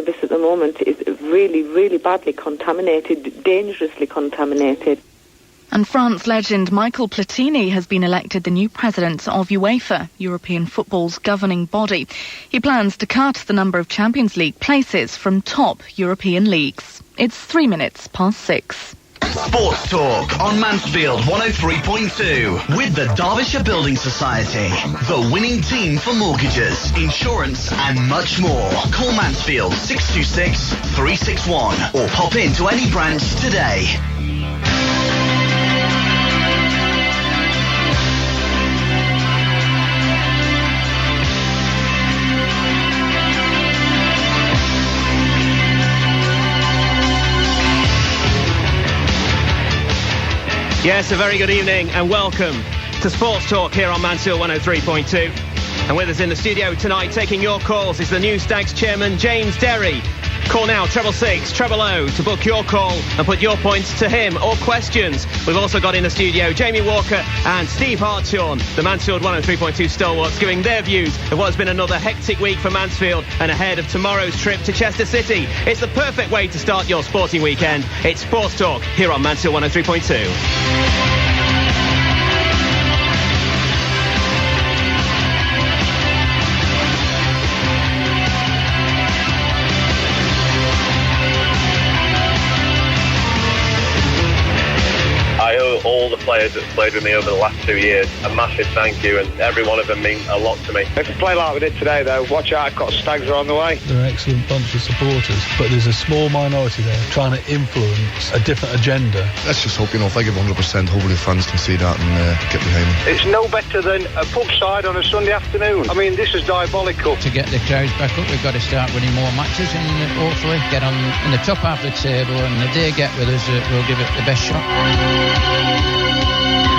This at the moment is really, really badly contaminated, dangerously contaminated. And France legend Michael Platini has been elected the new president of UEFA, European football's governing body. He plans to cut the number of Champions League places from top European leagues. It's 6:03. Sports Talk on Mansfield 103.2 with the Derbyshire Building Society, the winning team for mortgages, insurance and much more. Call Mansfield 626 361 or pop into any branch today. Yes, a very good evening and welcome to Sports Talk here on Mansfield 103.2. And with us in the studio tonight, taking your calls, is the new Stags chairman, James Derry. Call now, 666 000 to book your call and put your points to him or questions. We've also got in the studio Jamie Walker and Steve Hartshorn, the Mansfield 103.2 stalwarts, giving their views of what has been another hectic week for Mansfield and ahead of tomorrow's trip to Chester City. It's the perfect way to start your sporting weekend. It's Sports Talk here on Mansfield 103.2. All the players that played with me over the last 2 years, a massive thank you, and every one of them means a lot to me. If we play like we did today, though, watch out, got Stags are on the way. They're an excellent bunch of supporters, but there's a small minority there trying to influence a different agenda. Let's just hope, if they give 100%, hopefully the fans can see that and get behind them. It's no better than a pub side on a Sunday afternoon. I mean, this is diabolical. To get the crowds back up, we've got to start winning more matches and hopefully get on in the top half of the table, and if they get with us, we'll give it the best shot.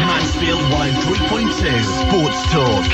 Mansfield 103.2 Sports Talk.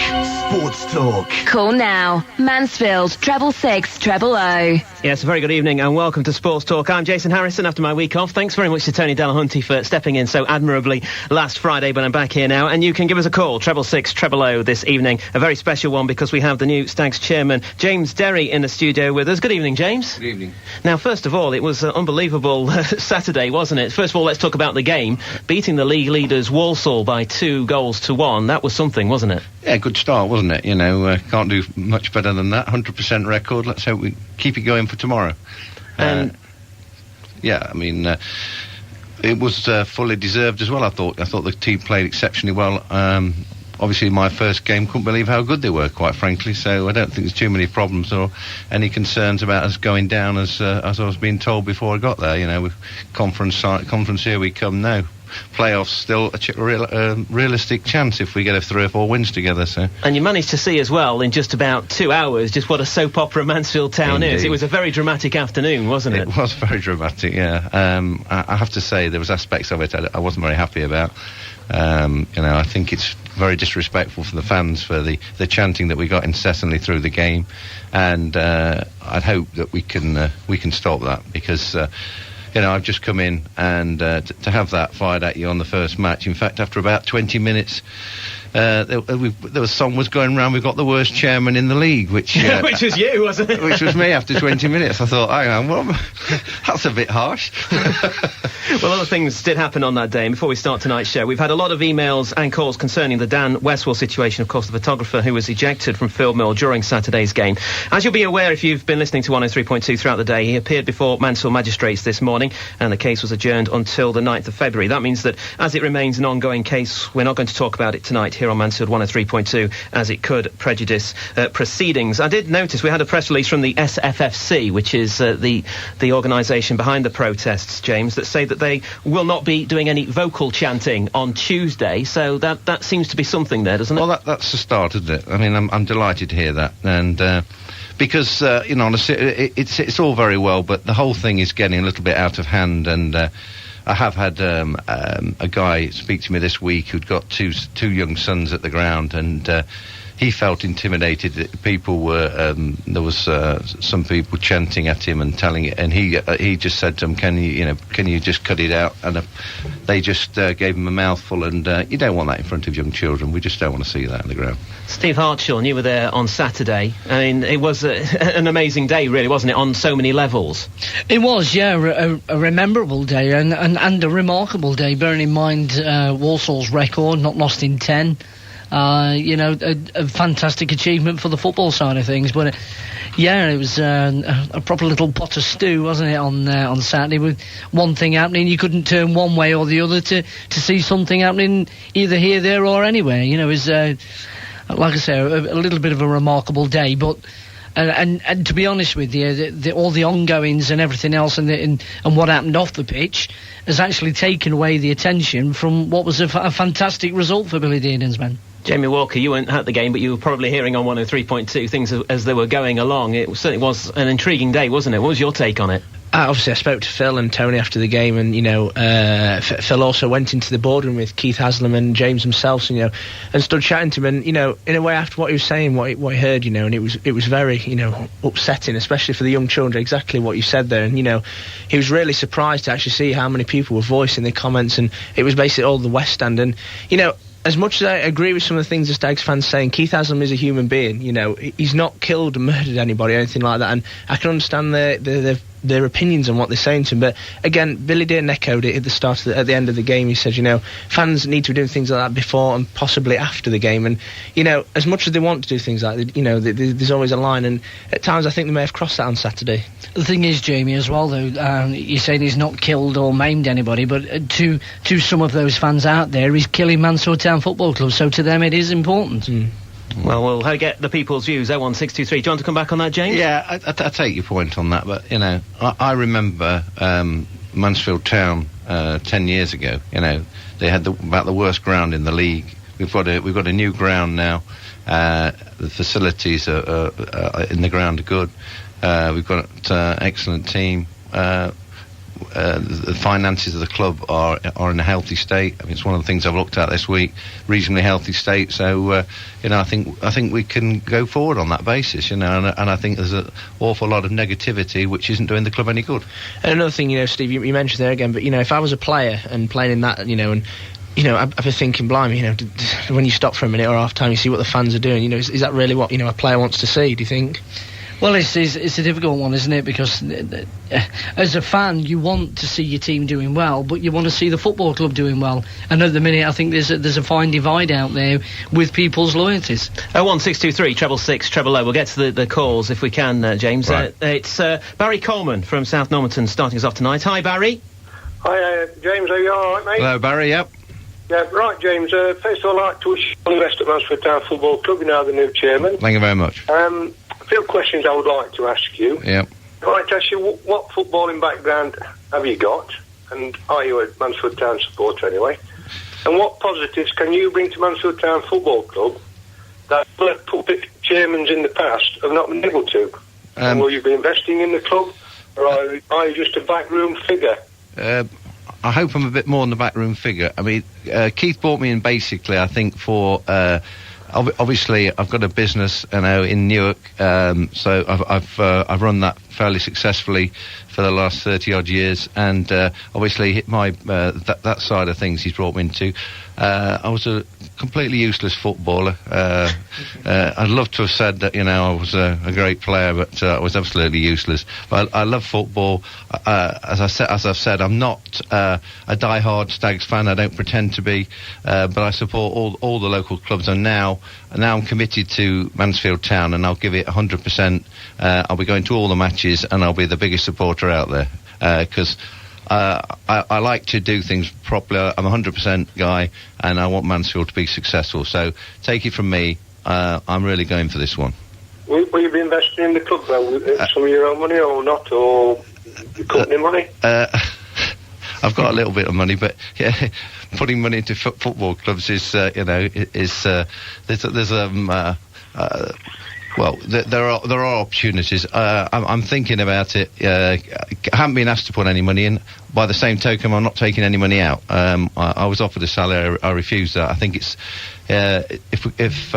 Sports Talk. Call now. Mansfield 666 000. Yes, a very good evening and welcome to Sports Talk. I'm Jason Harrison after my week off. Thanks very much to Tony Delahunty for stepping in so admirably last Friday, but I'm back here now. And you can give us a call, 666 000 this evening. A very special one because we have the new Stags chairman, James Derry, in the studio with us. Good evening, James. Good evening. Now, first of all, it was an unbelievable Saturday, wasn't it? First of all, let's talk about the game. Beating the league leaders Walsall by 2-1. That was something, wasn't it? Yeah, good start, wasn't it? Can't do much better than that. 100% record. Let's hope we keep it going for tomorrow. It was fully deserved as well, I thought. I thought the team played exceptionally well. Obviously, my first game, couldn't believe how good they were, quite frankly, so I don't think there's too many problems or any concerns about us going down as I was being told before I got there. With conference here we come now. Playoffs still a realistic chance if we get 3 or 4 wins together. So. And you managed to see as well in just about 2 hours just what a soap opera Mansfield town Indeed. is. It was a very dramatic afternoon, wasn't it? It was very dramatic, yeah. I have to say there was aspects of it I wasn't very happy about. I think it's very disrespectful for the fans for the chanting that we got incessantly through the game, and I'd hope that we can stop that because. I've just come in and to have that fired at you on the first match. In fact, after about 20 minutes, there was song was going around. We've got the worst chairman in the league, which which was you, wasn't it? Which was me after 20 minutes. I thought, hang on, well, that's a bit harsh. Well, other things did happen on that day. And before we start tonight's show, we've had a lot of emails and calls concerning the Dan Westwell situation, of course, the photographer who was ejected from Field Mill during Saturday's game. As you'll be aware if you've been listening to 103.2 throughout the day, he appeared before Mansfield magistrates this morning, and the case was adjourned until the 9th of February. That means that as it remains an ongoing case, we're not going to talk about it tonight here on Mansfield 103.2, as it could prejudice proceedings. I did notice we had a press release from the SFFC, which is the organisation behind the protests, James, that say that they will not be doing any vocal chanting on Tuesday, so that seems to be something there, doesn't it? Well, that's the start, isn't it? I mean, I'm delighted to hear that, and because honestly, it's all very well, but the whole thing is getting a little bit out of hand, and I have had a guy speak to me this week who'd got two young sons at the ground, and he felt intimidated. People were there was some people chanting at him and telling it, and he just said to them, "Can you just cut it out?" And they just gave him a mouthful, and you don't want that in front of young children. We just don't want to see that on the ground. Steve Hartshorn, you were there on Saturday. I mean, it was an amazing day, really, wasn't it, on so many levels? It was, yeah, a rememberable day and a remarkable day, bearing in mind Walsall's record, not lost in 10. A fantastic achievement for the football side of things. But it was a proper little pot of stew, wasn't it, on Saturday, with one thing happening. You couldn't turn one way or the other to see something happening either here, there, or anywhere. It was, like I say, a little bit of a remarkable day. But and to be honest with you, all the ongoings and everything else and what happened off the pitch has actually taken away the attention from what was a fantastic result for Billy Dearden's men. Jamie Walker, you weren't at the game, but you were probably hearing on 103.2 things as they were going along. It certainly was an intriguing day, wasn't it? What was your take on it? Obviously, I spoke to Phil and Tony after the game, and Phil also went into the boardroom with Keith Haslam and James himself, and stood chatting to him, and in a way after what he was saying, what he heard, and it was very upsetting, especially for the young children. Exactly what you said there, and he was really surprised to actually see how many people were voicing their comments, and it was basically all the West Stand, and as much as I agree with some of the things the Stags fans saying, Keith Haslam is a human being. He's not killed and murdered anybody or anything like that, and I can understand their opinions on what they're saying to him. But again, Billy Dearden echoed it at the end of the game. He said, fans need to be doing things like that before and possibly after the game. And as much as they want to do things like that, there's always a line. And at times, I think they may have crossed that on Saturday. The thing is, Jamie, as well, though, you're saying he's not killed or maimed anybody, but to some of those fans out there, he's killing Mansfield Town Football Club. So to them, it is important. Well, we'll get the people's views. 01623. Do you want to come back on that, James? Yeah, I take your point on that, but I remember Mansfield Town 10 years ago. They had about the worst ground in the league. We've got a new ground now. The facilities are in the ground are good. We've got an excellent team. The finances of the club are in a healthy state. I mean, it's one of the things I've looked at this week. Reasonably healthy state. So I think we can go forward on that basis. And I think there's an awful lot of negativity which isn't doing the club any good. And another thing, Steve, you mentioned there again, but if I was a player and playing in that, I'd be thinking, blimey, when you stop for a minute or half time, you see what the fans are doing. Is that really what a player wants to see? Do you think? Well, it's a difficult one, isn't it? Because as a fan, you want to see your team doing well, but you want to see the football club doing well. And at the minute, I think there's a fine divide out there with people's loyalties. 01623 666 000. We'll get to the calls if we can, James. Right. It's Barry Coleman from South Normanton starting us off tonight. Hi, Barry. Hi, James. Are you all right, mate? Hello, Barry. Yep. Yeah, right, James. First of all, I'd like to wish you all the best at Mansfield Town Football Club. You're now the new chairman. Thank you very much. A few questions I would like to ask you. Yep. I'd like to ask you, what footballing background have you got? And are you a Mansfield Town supporter anyway? And what positives can you bring to Mansfield Town Football Club that puppet chairmen in the past have not been able to? And will you be investing in the club, or are you just a backroom figure? I hope I'm a bit more than the backroom figure. I mean, Keith brought me in basically, I think, for... obviously, I've got a business, in Newark, so I've run that fairly successfully for the last 30 odd years, and obviously my that side of things he's brought me into. I was a completely useless footballer. I'd love to have said that I was a great player, but I was absolutely useless. But I love football. As I've said, I'm not a die-hard Stags fan. I don't pretend to be, but I support all the local clubs. And now I'm committed to Mansfield Town, and I'll give it 100%. I'll be going to all the matches, and I'll be the biggest supporter out there because. I like to do things properly. I'm a 100% guy, and I want Mansfield to be successful. So take it from me, I'm really going for this one. Will you be investing in the club, though, some of your own money or not, or the company money? I've got a little bit of money, but yeah, putting money into football clubs is, there's Well, there are opportunities. I'm thinking about it. I haven't been asked to put any money in. By the same token, I'm not taking any money out. I was offered a salary. I refused that. I think it's if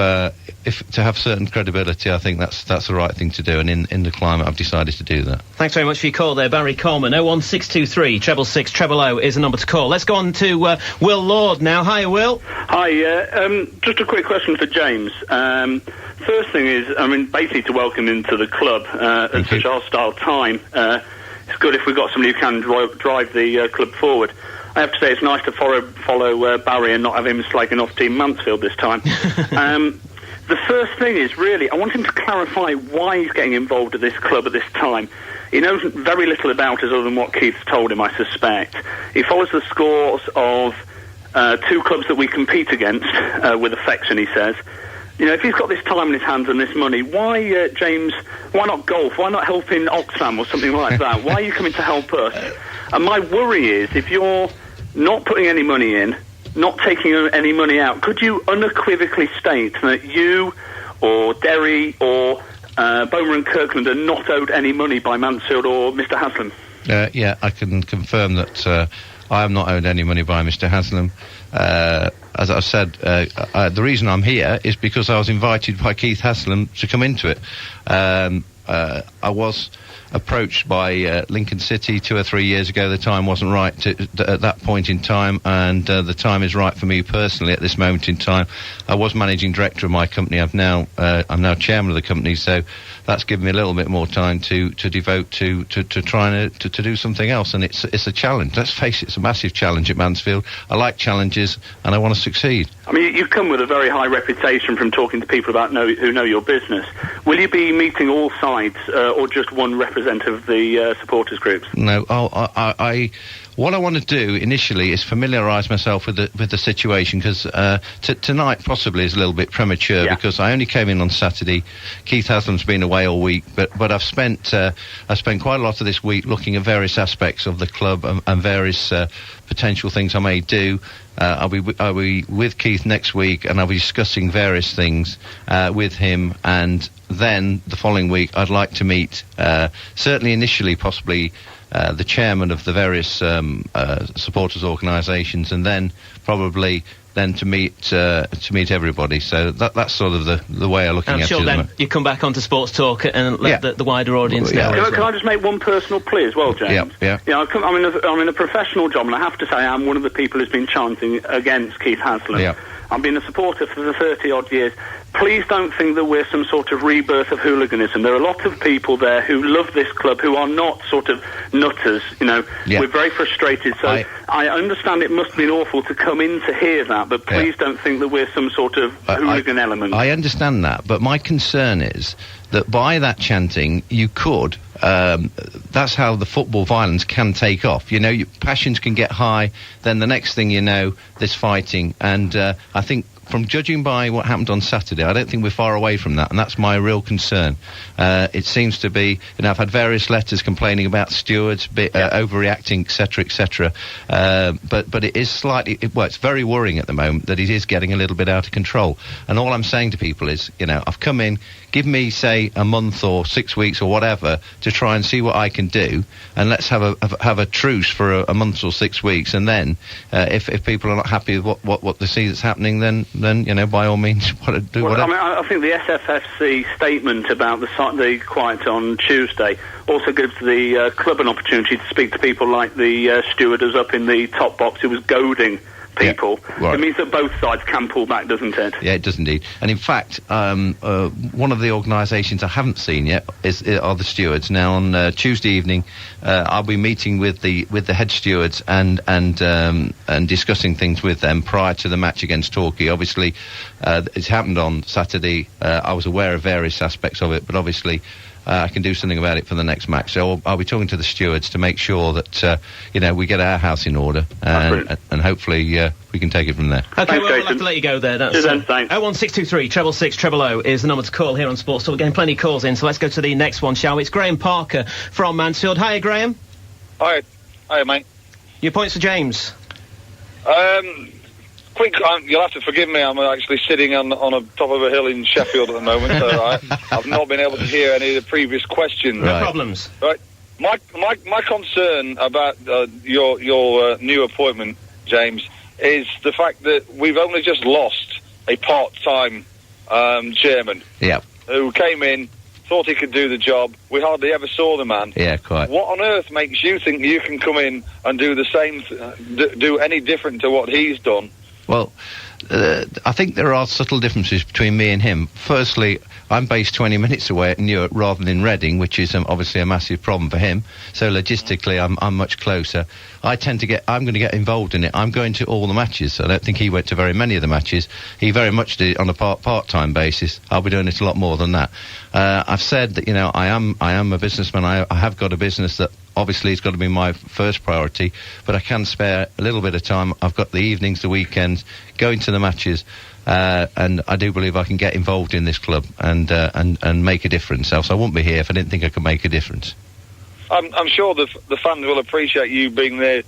to have certain credibility, I think that's the right thing to do. And in the climate, I've decided to do that. Thanks very much for your call there, Barry Coleman. 01623 666 000 is the number to call. Let's go on to Will Lord now. Hi, Will. Hi. Just a quick question for James. First thing is, basically to welcome him to the club at such a hostile time. It's good if we've got somebody who can drive the club forward. I have to say it's nice to follow Barry and not have him slagging off Team Mansfield this time. The first thing is, really, I want him to clarify why he's getting involved at this club at this time. He knows very little about us other than what Keith told him, I suspect. He follows the scores of two clubs that we compete against with affection, he says. If he's got this time in his hands and this money, why, James, why not golf? Why not helping Oxfam or something like that? Why are you coming to help us? And my worry is, if you're not putting any money in, not taking any money out, could you unequivocally state that you or Derry or Beaumont and Kirkland are not owed any money by Mansfield or Mr. Haslam? Yeah, I can confirm that I am not owed any money by Mr. Haslam. As I said, the reason I'm here is because I was invited by Keith Haslam to come into it. I was approached by Lincoln City 2 or 3 years ago. The time wasn't right at that point in time, and the time is right for me personally at this moment in time. I was managing director of my company. I'm now chairman of the company, so that's given me a little bit more time to devote to trying to do something else. And it's a challenge. Let's face it, it's a massive challenge at Mansfield. I like challenges, and I want to succeed. You come with a very high reputation from talking to people who know your business. Will you be meeting all sides, or just one representative of the supporters groups? No, what I want to do initially is familiarise myself with the situation, because tonight possibly is a little bit premature, because I only came in on Saturday. Keith Haslam's been away all week, but I've spent quite a lot of this week looking at various aspects of the club and various potential things I may do. I'll be with Keith next week, and I'll be discussing various things with him, and then the following week I'd like to meet, certainly initially possibly the chairman of the various supporters organisations, and then probably to meet everybody. So that's sort of the way I'm looking at it. I'm sure then you come back onto Sports Talk and let the wider audience know. Can I just make one personal plea as well, James? Yeah. I'm in a professional job, and I have to say I'm one of the people who's been chanting against Keith Haslam. Yeah. I've been a supporter for the 30-odd years. Please don't think that we're some sort of rebirth of hooliganism. There are a lot of people there who love this club, who are not sort of nutters, We're very frustrated, so I understand it must have been awful to come in to hear that, but please don't think that we're some sort of hooligan element. I understand that, but my concern is that by that chanting, you could... that's how the football violence can take off. Passions can get high, then the next thing you know, there's fighting, and I think from judging by what happened on Saturday, I don't think we're far away from that, and that's my real concern. It seems to be, I've had various letters complaining about stewards overreacting, etc., but it is slightly, it's very worrying at the moment that it is getting a little bit out of control. And all I'm saying to people is, I've come in, give me, say, a month or 6 weeks or whatever to try and see what I can do, and let's have a truce for a month or 6 weeks, and then if people are not happy with what they see that's happening, then by all means, do whatever. I think the SFFC statement about the quiet on Tuesday also gives the club an opportunity to speak to people like the stewardess up in the top box who was goading people. Yeah, right. It means that both sides can pull back, doesn't it? Yeah, it does indeed. And in fact, one of the organisations I haven't seen yet are the stewards. Now on Tuesday evening, I'll be meeting with the head stewards and discussing things with them prior to the match against Torquay. Obviously, it's happened on Saturday. I was aware of various aspects of it, but obviously I can do something about it for the next match. So I'll be talking to the stewards to make sure that we get our house in order, and hopefully we can take it from there. Okay, we'll have to let you go there. That's 01623 666 000 is the number to call here on Sports Talk. We're getting plenty of calls in, so let's go to the next one, shall we? It's Graham Parker from Mansfield. Hiya, Graham. Hi, mate. Your points for James. I quick, you'll have to forgive me, I'm actually sitting on a top of a hill in Sheffield at the moment, so I've not been able to hear any of the previous questions. No problems. Right. My concern about your new appointment, James, is the fact that we've only just lost a part-time chairman. Yeah. Who came in, thought he could do the job. We hardly ever saw the man. Yeah, quite. What on earth makes you think you can come in and do the same, do any different to what he's done? Well, I think there are subtle differences between me and him. Firstly, I'm based 20 minutes away at Newark rather than Reading, which is obviously a massive problem for him. So logistically, I'm much closer. I'm going to get involved in it. I'm going to all the matches. I don't think he went to very many of the matches. He very much did it on a part-time basis. I'll be doing it a lot more than that. I've said that, I am a businessman. I have got a business that obviously it's got to be my first priority, but I can spare a little bit of time. I've got the evenings, the weekends, going to the matches, and I do believe I can get involved in this club and make a difference. Else I wouldn't be here if I didn't think I could make a difference. I'm sure the fans will appreciate you being there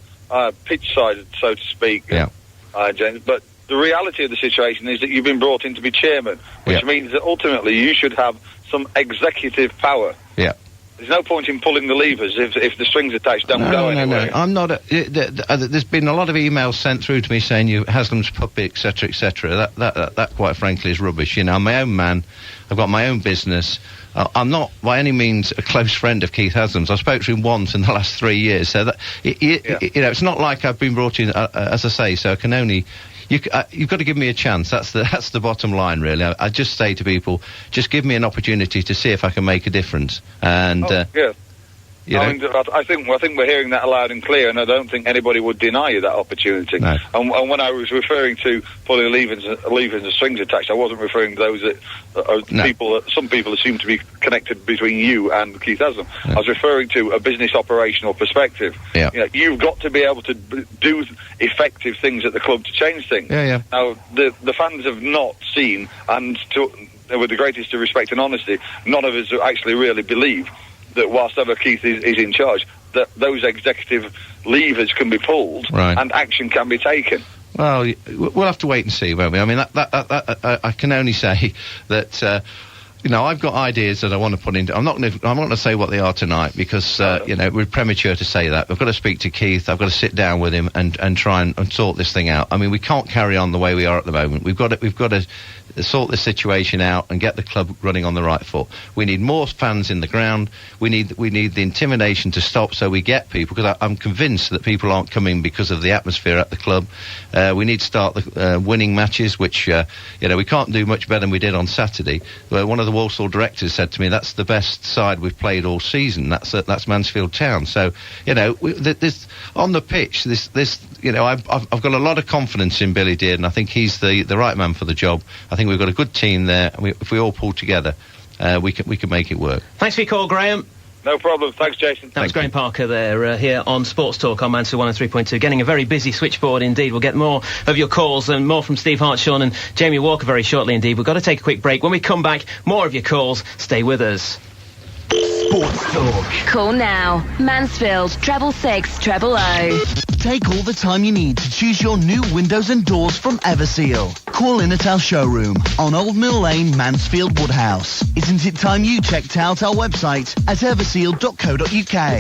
pitch side, so to speak, James, but the reality of the situation is that you've been brought in to be chairman, which means that ultimately you should have some executive power. Yeah. There's no point in pulling the levers if the strings attached don't go anywhere. No. I'm not. There's been a lot of emails sent through to me saying you Haslam's puppet, etc., etc. That quite frankly is rubbish. I'm my own man. I've got my own business. I'm not by any means a close friend of Keith Haslam's. I spoke to him once in the last 3 years. So that it's not like I've been brought in, as I say. So I can only. You've got to give me a chance. That's the bottom line, really. I just say to people, just give me an opportunity to see if I can make a difference. And I think we're hearing that loud and clear, and I don't think anybody would deny you that opportunity. No. And when I was referring to pulling levers and strings attached, I wasn't referring to those that some people assume to be connected between you and Keith Haslam. I was referring to a business operational perspective. Yeah. You've got to be able to do effective things at the club to change things. Yeah. Now, the fans have not seen, and with the greatest of respect and honesty, none of us actually really believe that whilst ever Keith is in charge, that those executive levers can be pulled and action can be taken. Well, we'll have to wait and see, won't we? I mean, I can only say that I've got ideas that I want to put into. I'm not going to say what they are tonight because we're premature to say that. I've got to speak to Keith. I've got to sit down with him and try and sort this thing out. I mean, we can't carry on the way we are at the moment. We've got to sort this situation out and get the club running on the right foot. We need more fans in the ground. We need the intimidation to stop so we get people, because I'm convinced that people aren't coming because of the atmosphere at the club. We need to start the winning matches, which we can't do much better than we did on Saturday. One of the Walsall directors said to me, that's the best side we've played all season. That's Mansfield Town. So this on the pitch, I've got a lot of confidence in Billy Dearden. I think he's the right man for the job. I think we've got a good team there. If we all pull together, we can make it work. Thanks for your call, Graham. No problem. Thanks, Jason. That was Graham Parker there here on Sportstalk on Mansfield 103.2. Getting a very busy switchboard indeed. We'll get more of your calls and more from Steve Hartshorn and Jamie Walker very shortly indeed. We've got to take a quick break. When we come back, more of your calls. Stay with us. Sportstalk. Call now. Mansfield 666 000. Take all the time you need to choose your new windows and doors from Everseal. Call in at our showroom on Old Mill Lane, Mansfield Woodhouse. Isn't it time you checked out our website at everseal.co.uk?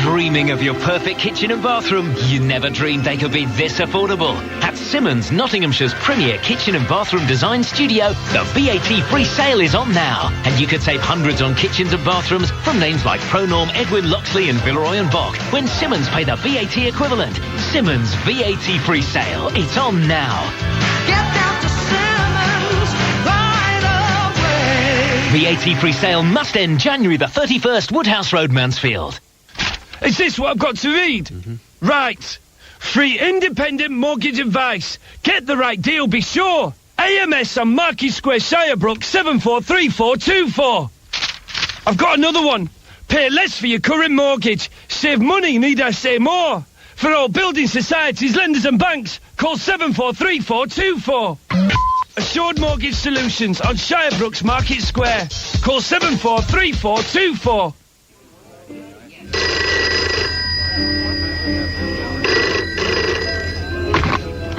Dreaming of your perfect kitchen and bathroom? You never dreamed they could be this affordable. At Simmons, Nottinghamshire's premier kitchen and bathroom design studio, the VAT-free sale is on now. And you could save hundreds on kitchens and bathrooms from names like Pronorm, Edwin Loxley and Villeroy and Bock when Simmons pay the VAT equivalent. Simmons VAT-free sale. It's on now. Get down to Simmons right away. VAT-free sale must end January the 31st, Woodhouse Road, Mansfield. Is this what I've got to read? Mm-hmm. Right. Free independent mortgage advice. Get the right deal, be sure. AMS on Market Square, Shirebrook, 743424. I've got another one. Pay less for your current mortgage. Save money, need I say more? For all building societies, lenders and banks, call 743424. Assured Mortgage Solutions on Shirebrooks Market Square. Call 743424.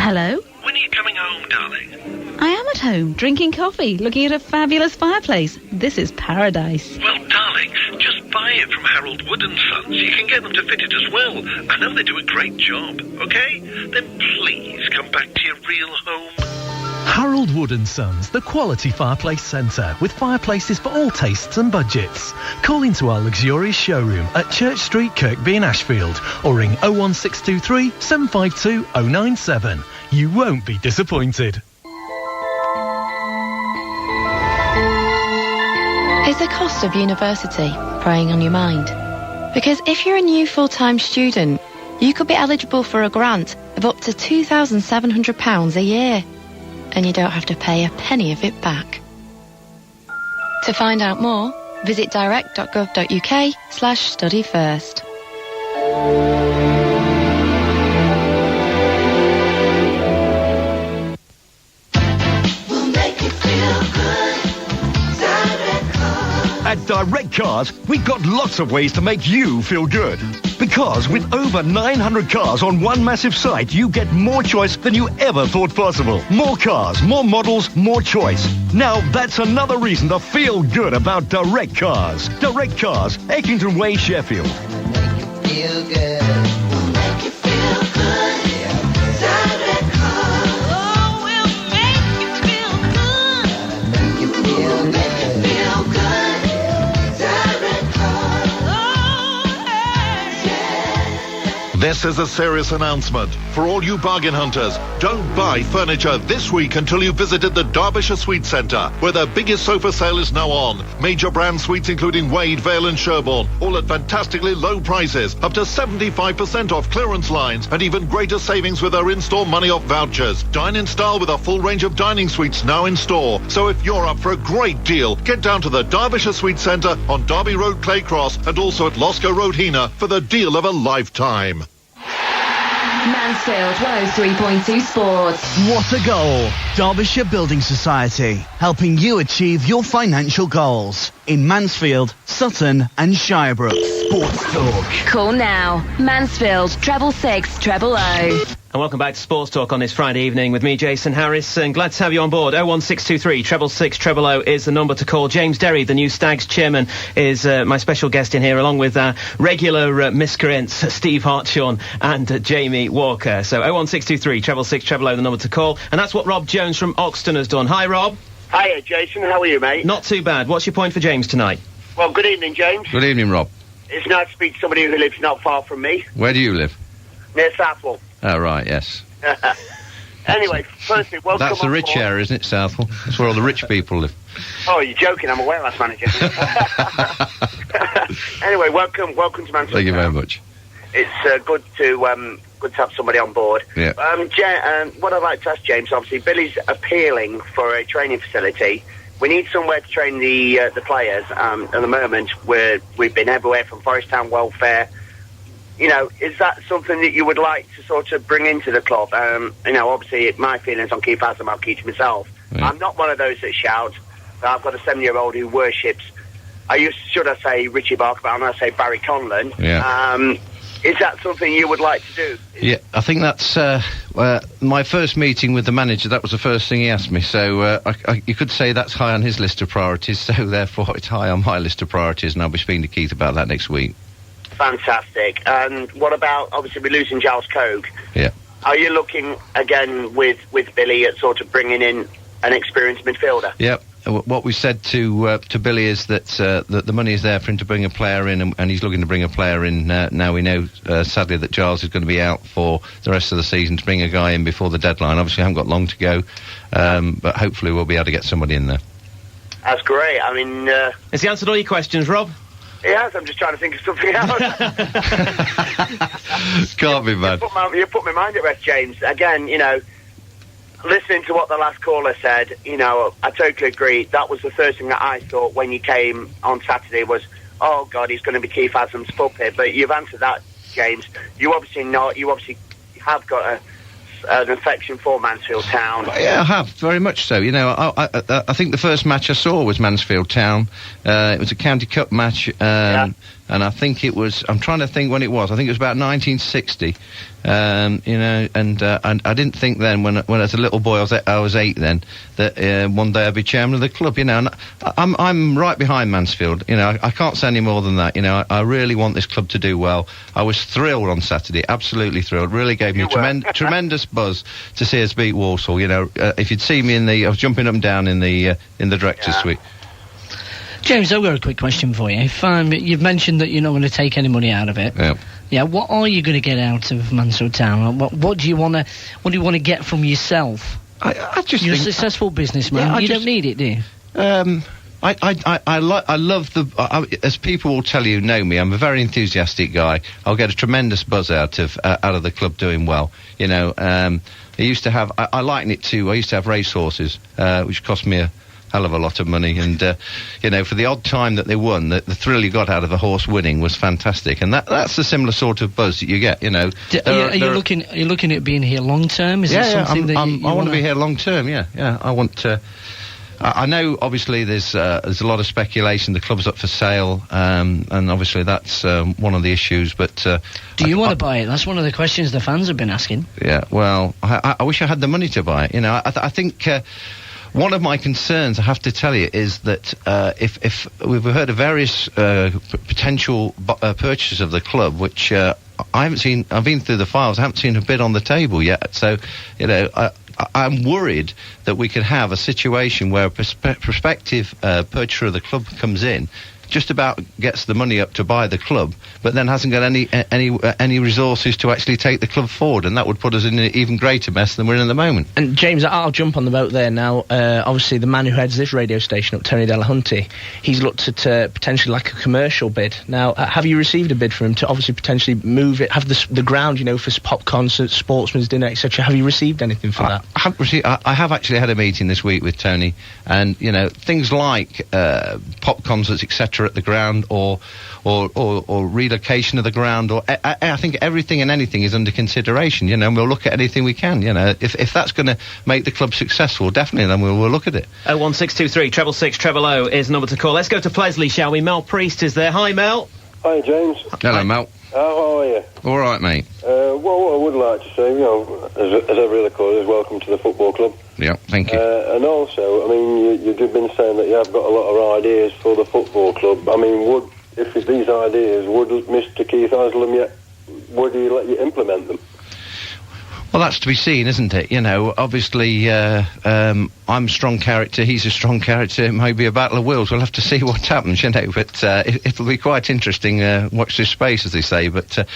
Hello? We need I am at home, drinking coffee, looking at a fabulous fireplace. This is paradise. Well, darling, just buy it from Harold Wood & Sons. You can get them to fit it as well. I know they do a great job, OK? Then please come back to your real home. Harold Wood & Sons, the quality fireplace centre, with fireplaces for all tastes and budgets. Call into our luxurious showroom at Church Street, Kirkby in Ashfield, or ring 01623 752 097. You won't be disappointed. Is the cost of university preying on your mind? Because if you're a new full-time student, you could be eligible for a grant of up to £2,700 a year. And you don't have to pay a penny of it back. To find out more, visit direct.gov.uk/study first. At Direct Cars, we've got lots of ways to make you feel good. Because with over 900 cars on one massive site, you get more choice than you ever thought possible. More cars, more models, more choice. Now that's another reason to feel good about Direct Cars. Direct Cars, Eckington Way, Sheffield. Feel good. We'll make you feel good. Direct Cars. Oh, we'll make you feel good. Make you feel good. Make you feel good. Direct Cars. Oh, yeah. This is a serious announcement. For all you bargain hunters, don't buy furniture this week until you've visited the Derbyshire Suite Centre, where their biggest sofa sale is now on. Major brand suites including Wade, Vale and Sherborne, all at fantastically low prices, up to 75% off clearance lines, and even greater savings with our in-store money off vouchers. Dine in style with a full range of dining suites now in store. So if you're up for a great deal, get down to the Derbyshire Suite Centre on Derby Road, Claycross, and also at Losco Road, Heanor, for the deal of a lifetime. Mansfield 103.2 Sports. What a goal! Derbyshire Building Society, helping you achieve your financial goals in Mansfield, Sutton and Shirebrook. Sportstalk. Call now. Mansfield 666 000. And welcome back to Sports Talk on this Friday evening with me, Jason Harris, and glad to have you on board. 01623 666 000 is the number to call. James Derry, the new Stags chairman, is my special guest in here, along with regular miscreants Steve Hartshorn and Jamie Walker. So 01623 666 000, the number to call. And that's what Rob Jones from Oxton has done. Hi, Rob. Hiya, Jason. How are you, mate? Not too bad. What's your point for James tonight? Well, good evening, James. Good evening, Rob. It's nice to speak to somebody who lives not far from me, Where do you live? near Southwell. Oh, right, yes. Anyway, firstly, welcome That's the on rich board. area, isn't it, Southwell? That's where all the rich people live. Oh, you're joking. I'm a warehouse manager. Anyway, welcome to Mansfield. Thank you very much. It's good to have somebody on board. Yeah. What I'd like to ask James, obviously, Billy's appealing for a training facility. We need somewhere to train the players. At the moment, we've been everywhere from Forest Town Welfare. You know, is that something that you would like to sort of bring into the club? You know, obviously, my feelings on Keith Haslam, I'll keep to myself. Yeah. I'm not one of those that shout. I've got a 7-year-old who worships, should I say Richie Barker, but I'm going to say Barry Conlon. Yeah. Is that something you would like to do? Yeah, I think that's my first meeting with the manager. That was the first thing he asked me. So you could say that's high on his list of priorities. So therefore, it's high on my list of priorities, and I'll be speaking to Keith about that next week. Fantastic. And what about, obviously, we're losing Giles Cogue. Yeah. Are you looking, again, with Billy at sort of bringing in an experienced midfielder? Yeah. What we said to Billy is that the money is there for him to bring a player in, and he's looking to bring a player in. Now we know, sadly, that Giles is going to be out for the rest of the season, to bring a guy in before the deadline. Obviously, I haven't got long to go, but hopefully we'll be able to get somebody in there. That's great. I mean... Has he answered all your questions, Rob? Yes, I'm just trying to think of something else. Can't be bad. You put my mind at rest, James. Again, you know, listening to what the last caller said, you know, I totally agree. That was the first thing that I thought when you came on Saturday was, oh, God, he's going to be Keith Haslam's puppet. But you've answered that, James. You obviously not. You obviously have got an affection for Mansfield Town. Yeah, I have, very much so. You know, I think the first match I saw was Mansfield Town. It was a County Cup match. and I think it was. I'm trying to think when it was. I think it was about 1960. And I didn't think then, when as a little boy, I was 8 then, that one day I'd be chairman of the club. And I'm right behind Mansfield. I can't say any more than that. I really want this club to do well. I was thrilled on Saturday, absolutely thrilled. Really gave me a tremendous buzz to see us beat Walsall. If you'd seen me I was jumping up and down in the director's suite. James, I've got a quick question for you. If you've mentioned that you're not going to take any money out of it. Yeah, what are you going to get out of Mansfield Town? What do you want to get from yourself? I just you're think a successful businessman. You don't need it, do you? I love as people will tell you, know me, I'm a very enthusiastic guy. I'll get a tremendous buzz out of the club doing well. I used to have, I liken it to, I used to have racehorses, which cost me a hell of a lot of money, and for the odd time that they won, the thrill you got out of a horse winning was fantastic, and that's the similar sort of buzz that you get. Are you looking at being here long term? Is it something that I want to be here long term? Yeah. I want to. I know, obviously, there's a lot of speculation. The club's up for sale, and obviously that's one of the issues. But do you want to buy it? That's one of the questions the fans have been asking. Yeah. Well, I wish I had the money to buy it. I think. One of my concerns, I have to tell you, is that if we've heard of various potential purchases of the club, which I haven't seen. I've been through the files. I haven't seen a bid on the table yet. So, I'm worried that we could have a situation where a prospective purchaser of the club comes in, just about gets the money up to buy the club, but then hasn't got any resources to actually take the club forward, and that would put us in an even greater mess than we're in at the moment. And James, I'll jump on the boat there now. Obviously, the man who heads this radio station up, Tony Delahunty, he's looked at potentially like a commercial bid. Now, have you received a bid from him to obviously potentially move it, have the ground, for pop concerts, sportsman's dinner, etc.? Have you received anything for that? I have actually had a meeting this week with Tony, and things like pop concerts, etc. at the ground, or relocation of the ground, or I think everything and anything is under consideration, and we'll look at anything we can, if that's going to make the club successful, definitely, then we'll look at it. 01623 666 000 is the number to call. Let's go to Plesley, shall we? Mel Priest is there. Hi, Mel. Hi, James. Hello, Mel. How are you? All right, mate. Well, what I would like to say, as every other caller, is welcome to the football club. Yeah, thank you. And also, you've been saying that you have got a lot of ideas for the football club. If these ideas, would Mr. Keith Haslam would he let you implement them? Well, that's to be seen, isn't it? Obviously, I'm a strong character, he's a strong character, it might be a battle of wills, we'll have to see what happens, but it'll be quite interesting, watch this space, as they say, but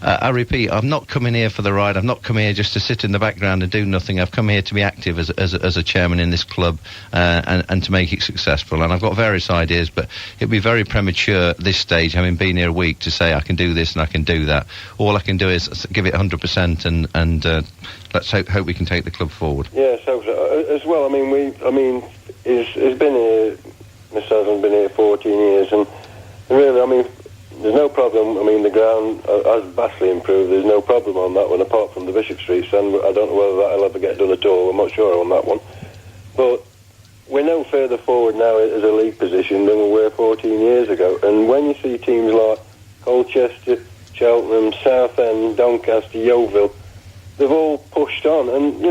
I repeat, I'm not coming here for the ride. I've not come here just to sit in the background and do nothing. I've come here to be active as a chairman in this club and to make it successful. And I've got various ideas, but it'd be very premature at this stage, having been here a week, to say I can do this and I can do that. All I can do is give it 100% and let's hope we can take the club forward. Yes, as well. He's been here. Mr. Haslam's been here 14 years, and really, there's no problem. The ground has vastly improved. There's no problem on that one, apart from the Bishop Street stand. I don't know whether that'll ever get done at all. I'm not sure on that one. But we're no further forward now as a league position than we were 14 years ago. And when you see teams like Colchester, Cheltenham, Southend, Doncaster, Yeovil, they've all pushed on. And,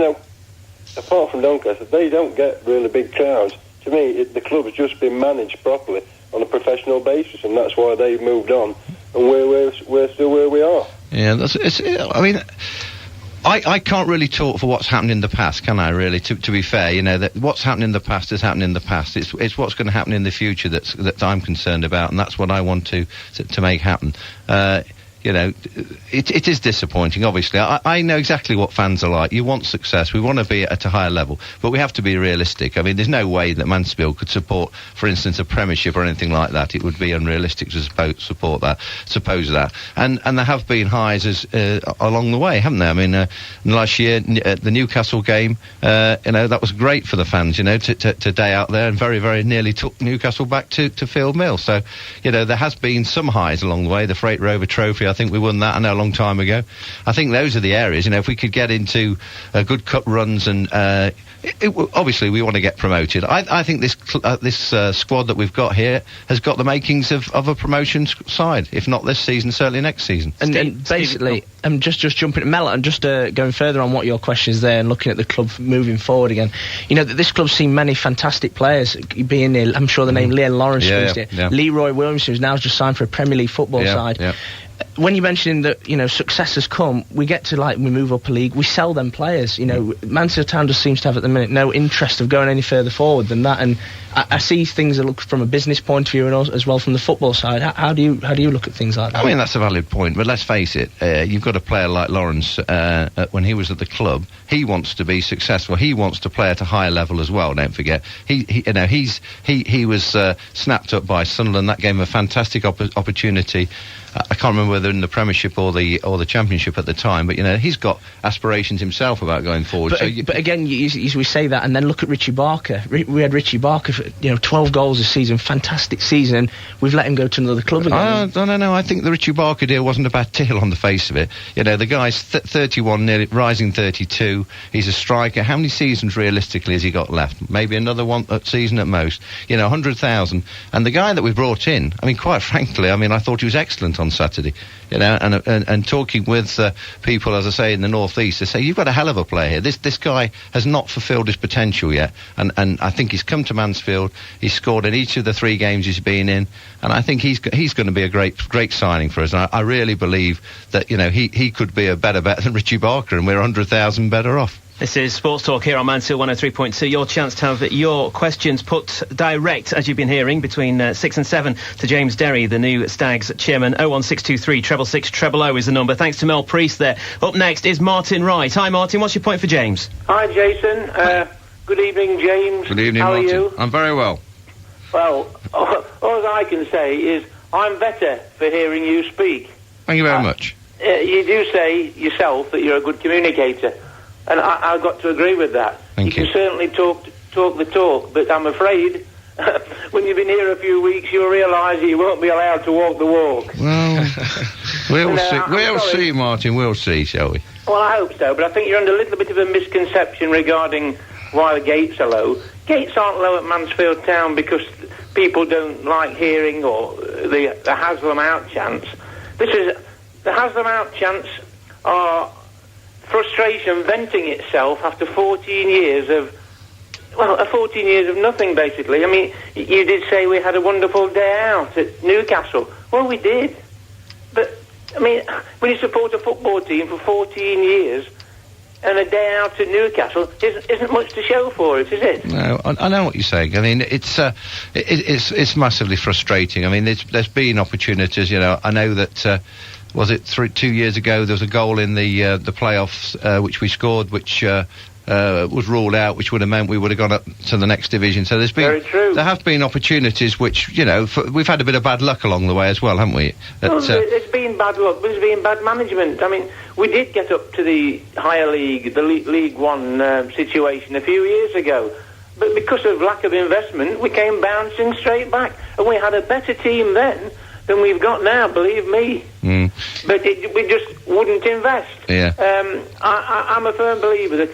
apart from Doncaster, they don't get really big crowds. To me, the club's just been managed properly on a professional basis, and that's why they've moved on, and we're still where we are. Yeah, I can't really talk for what's happened in the past, can I, really, to be fair? That what's happened in the past has happened in the past. It's what's going to happen in the future that I'm concerned about, and that's what I want to make happen. It is disappointing, obviously. I know exactly what fans are like. You want success. We want to be at a higher level. But we have to be realistic. There's no way that Mansfield could support, for instance, a premiership or anything like that. It would be unrealistic to suppose that. And there have been highs along the way, haven't there? Last year, the Newcastle game, that was great for the fans, to day out there, and very, very nearly took Newcastle back to Field Mill. So, there has been some highs along the way. The Freight Rover Trophy, I think we won that, I know, a long time ago. I think those are the areas, if we could get into good cup runs and obviously we want to get promoted. I think this squad that we've got here has got the makings of a promotion side, if not this season, certainly next season. And basically, just jumping, Mel, and just going further on what your question is there and looking at the club moving forward again, this club's seen many fantastic players being there. I'm sure the name Leon Lawrence squeezed it. Yeah. Leroy Williams, who's now just signed for a Premier League football side. Yeah. When you're mentioning that, success has come, we get to, we move up a league, we sell them players. Mansfield Town just seems to have, at the minute, no interest of going any further forward than that, and I see things that look from a business point of view and as well from the football side. How do you look at things like that? I mean, that's a valid point, but let's face it, you've got a player like Lawrence, when he was at the club, he wants to be successful, he wants to play at a higher level as well, don't forget. He was snapped up by Sunderland, that gave him a fantastic opportunity. I can't remember whether in the Premiership or the Championship at the time, but he's got aspirations himself about going forward. But again, we say that, and then look at Richie Barker. We had Richie Barker for 12 goals this season, fantastic season, and we've let him go to another club again. No. I think the Richie Barker deal wasn't a bad deal on the face of it. The guy's 31, nearly rising 32. He's a striker. How many seasons realistically has he got left? Maybe another one season at most. 100,000. And the guy that we brought in, I mean, quite frankly, I thought he was excellent on Saturday, and talking with people, as I say, in the North East, they say, you've got a hell of a player here. This guy has not fulfilled his potential yet, and I think he's come to Mansfield, he's scored in each of the 3 games he's been in, and I think he's going to be a great signing for us, and I really believe that, he could be a better bet than Richie Barker, and we're 100,000 better off. This is Sports Talk here on Mansfield 103.2. Your chance to have your questions put direct, as you've been hearing, between 6 and 7 to James Derry, the new Stags chairman. 01623 666 000 is the number. Thanks to Mel Priest there. Up next is Martin Wright. Hi, Martin. What's your point for James? Hi, Jason. Good evening, James. Good evening, How Martin. are you? I'm very well. Well, all I can say is I'm better for hearing you speak. Thank you very much. You do say yourself that you're a good communicator. And I've got to agree with that. Thank you. You can certainly talk the talk, but I'm afraid when you've been here a few weeks, you'll realise you won't be allowed to walk the walk. Well, we'll see, Martin. We'll see, shall we? Well, I hope so, but I think you're under a little bit of a misconception regarding why the gates are low. Gates aren't low at Mansfield Town because people don't like hearing or the Haslam out chants. The Haslam out chants are frustration venting itself after 14 years of nothing, basically. I mean, you did say we had a wonderful day out at Newcastle. Well, we did. But, I mean, when you support a football team for 14 years and a day out at Newcastle isn't much to show for it, is it? No, I know what you're saying. I mean, it's massively frustrating. I mean, there's been opportunities, I know that... was it 2 years ago? There was a goal in the playoffs which we scored, which was ruled out, which would have meant we would have gone up to the next division. So there have been opportunities which we've had a bit of bad luck along the way as well, haven't we? There's been bad luck. There's been bad management. I mean, we did get up to the higher league, the League One situation a few years ago, but because of lack of investment, we came bouncing straight back, and we had a better team then than we've got now, believe me. But we just wouldn't invest. Yeah. I'm a firm believer that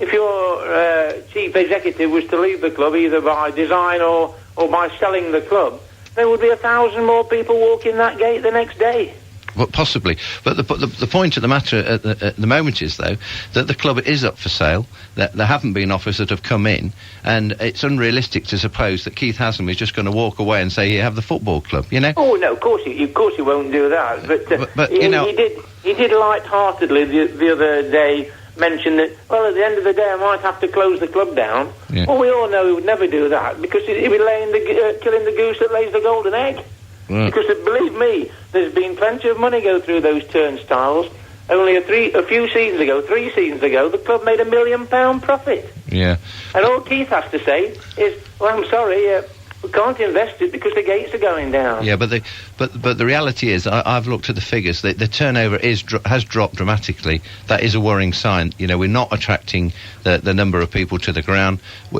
if your chief executive was to leave the club, either by design or by selling the club, there would be 1,000 more people walking that gate the next day. Well, possibly, but the point of the matter at the moment is, though, that the club is up for sale, that there haven't been offers that have come in, and it's unrealistic to suppose that Keith Haslam is just going to walk away and say, here, have the football club, Oh, no, of course he won't do that, but he did light-heartedly the other day mention that, well, at the end of the day I might have to close the club down. Yeah. Well, we all know he would never do that, because he'd be killing the goose that lays the golden egg. Right. Because believe me, there's been plenty of money go through those turnstiles. Only 3 seasons ago, the club made £1 million profit. Yeah. And all Keith has to say is, well, I'm sorry, we can't invest it because the gates are going down. Yeah, but But the reality is, I've looked at the figures. The turnover has dropped dramatically. That is a worrying sign. You know, we're not attracting the number of people to the ground.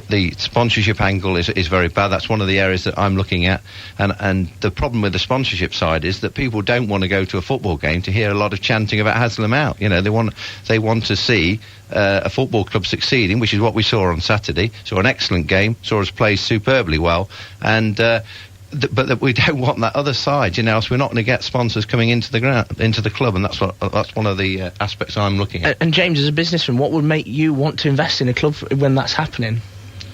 The sponsorship angle is very bad. That's one of the areas that I'm looking at. And the problem with the sponsorship side is that people don't want to go to a football game to hear a lot of chanting about Haslam out. You know, they want to see a football club succeeding, which is what we saw on Saturday. Saw an excellent game, saw us play superbly well, and but we don't want that other side, you know, else we're not going to get sponsors coming into the club, and that's one of the aspects I'm looking at. And James, as a businessman, what would make you want to invest in a club when that's happening?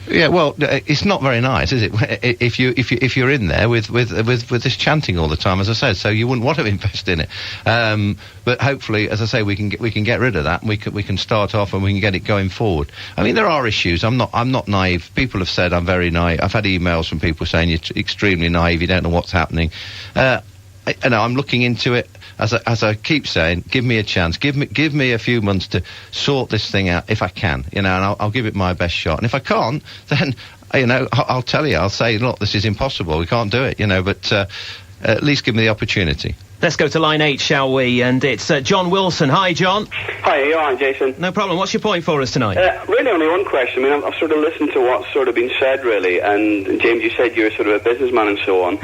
Yeah, well, it's not very nice, is it? If you're in there with this chanting all the time, as I said, so you wouldn't want to invest in it. But hopefully, as I say, we can get rid of that, and we can start off and we can get it going forward. I mean, there are issues. I'm not naive. People have said I'm very naive. I've had emails from people saying you're extremely naive. You don't know what's happening. I'm looking into it. As I keep saying, give me a chance. Give me a few months to sort this thing out if I can, you know, and I'll give it my best shot. And if I can't, then, you know, I'll tell you. I'll say, look, this is impossible. We can't do it, you know. But at least give me the opportunity. Let's go to line 8, shall we? And it's John Wilson. Hi, John. Hi, you all right, Jason? No problem. What's your point for us tonight? Really only one question. I mean, I've sort of listened to what's sort of been said, really, and James, you said you're sort of a businessman and so on.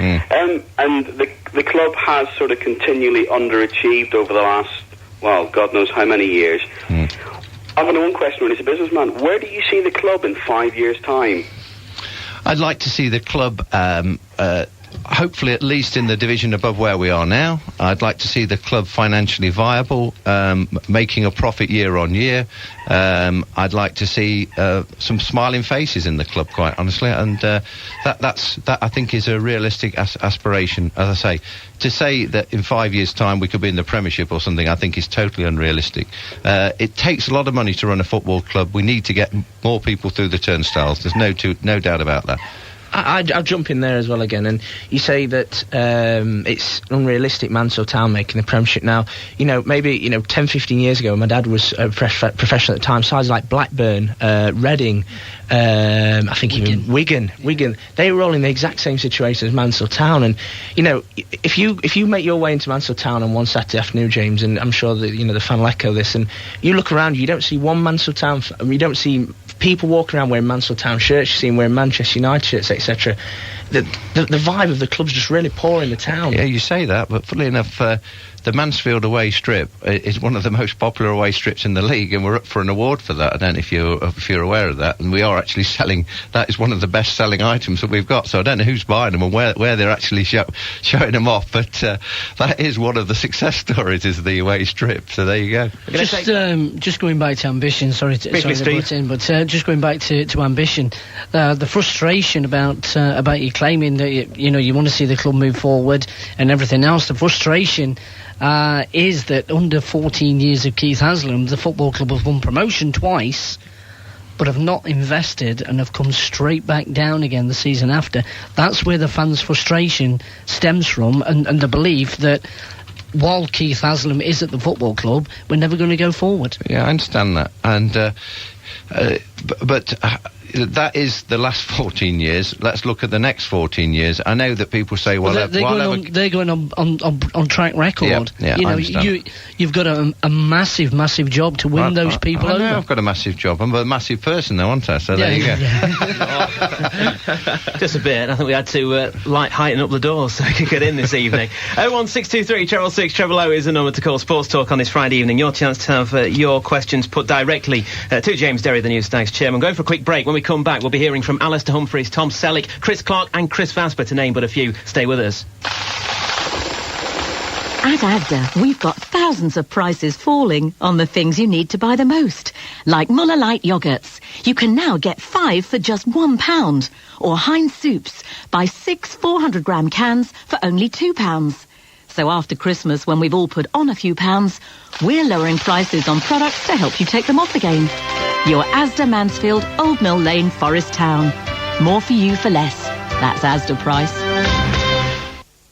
And the club has sort of continually underachieved over the last, well, God knows how many years. I've only one question, really, as a businessman. Where do you see the club in 5 years' time? I'd like to see the club hopefully at least in the division above where we are now. I'd like to see the club financially viable, making a profit year on year. I'd like to see some smiling faces in the club, quite honestly, and that I think is a realistic aspiration. As I say, to say that in 5 years' time we could be in the Premiership or something, I think is totally unrealistic. It takes a lot of money to run a football club. We need to get more people through the turnstiles. There's no doubt about that. I'll jump in there as well again, and you say that it's unrealistic Mansfield Town making the Premiership now. You know, maybe 10, 15 years ago, my dad was a professional at the time, sides like Blackburn, Reading, I think even Wigan, they were all in the exact same situation as Mansfield Town. And if you make your way into Mansfield Town on one Saturday afternoon, James, and I'm sure that the fan will echo this, and you look around, you don't see one Mansfield Town, you don't see people walking around wearing Mansfield Town shirts, you see them wearing Manchester United shirts, etc. The vibe of the club's just really poor in the town. Yeah, you say that, but funnily enough, the Mansfield away strip is one of the most popular away strips in the league, and we're up for an award for that. I don't know if you're aware of that, and we are actually selling. That is one of the best-selling items that we've got. So I don't know who's buying them and where they're actually showing them off, but that is one of the success stories, is the away strip. So there you go. Just going back to ambition. Sorry to butt in, but just going back to ambition. The frustration about you claiming that you want to see the club move forward and everything else. The frustration is that under 14 years of Keith Haslam, the football club have won promotion twice, but have not invested and have come straight back down again the season after. That's where the fans' frustration stems from, and the belief that while Keith Haslam is at the football club, we're never going to go forward. Yeah, I understand that, and but that is the last 14 years. Let's look at the next 14 years. I know that people say, well, they're going on track record. Yeah, I understand. You've got a massive job to win those people over. I've got a massive job. I'm a massive person though, aren't I? So there you go. Just a bit. I think we had to heighten up the doors so we could get in this evening. 01623 666 000 is the number to call. Sports Talk on this Friday evening. Your chance to have your questions put directly to James Derry, the News Stag's chairman. Going for a quick break. When we come back, we'll be hearing from Alistair Humphreys, Tom Selleck, Chris Clark and Chris Vasper, to name but a few. Stay with us. At Asda, we've got thousands of prices falling on the things you need to buy the most. Like Muller Light yogurts. You can now get 5 for just £1. Or Heinz soups. Buy 6 400-gram cans for only £2. So after Christmas, when we've all put on a few pounds, we're lowering prices on products to help you take them off again. Your Asda Mansfield, Old Mill Lane, Forest Town. More for you for less. That's Asda price.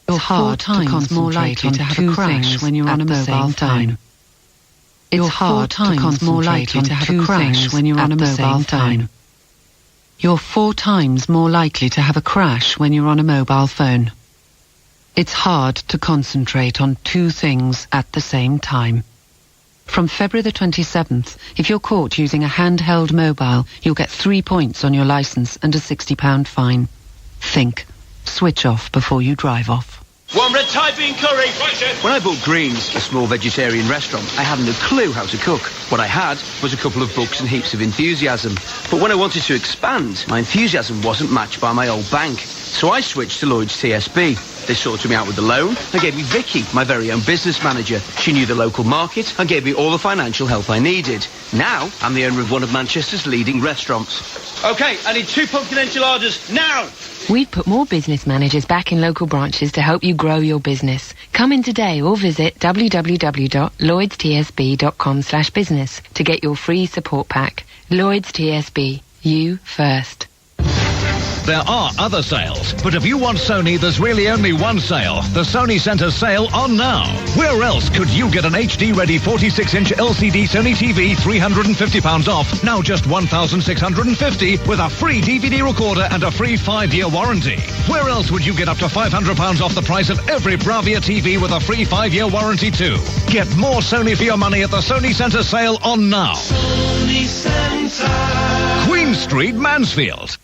You're 4 times more likely to have a crash when you're on a mobile phone. It's 4 times more likely to have a crash when you're on a mobile phone. You're 4 times more likely to have a crash when you're on a mobile phone. It's hard to concentrate on two things at the same time. From February the 27th, if you're caught using a handheld mobile, you'll get 3 points on your licence and a £60 fine. Think. Switch off before you drive off. One red Thai bean curry. When I bought Greens, a small vegetarian restaurant, I hadn't a clue how to cook. What I had was a couple of books and heaps of enthusiasm. But when I wanted to expand, my enthusiasm wasn't matched by my old bank. So I switched to Lloyds TSB. They sorted me out with the loan and gave me Vicky, my very own business manager. She knew the local market and gave me all the financial help I needed. Now, I'm the owner of one of Manchester's leading restaurants. OK, I need 2 pumpkin enchiladas now! We've put more business managers back in local branches to help you grow your business. Come in today or visit www.lloydstsb.com/business to get your free support pack. Lloyds TSB. You first. There are other sales, but if you want Sony, there's really only one sale. The Sony Centre sale on now. Where else could you get an HD-ready 46-inch LCD Sony TV £350 off, now just £1,650 with a free DVD recorder and a free 5-year warranty? Where else would you get up to £500 off the price of every Bravia TV with a free 5-year warranty too? Get more Sony for your money at the Sony Centre sale on now. Sony Centre. Queen Street, Mansfield.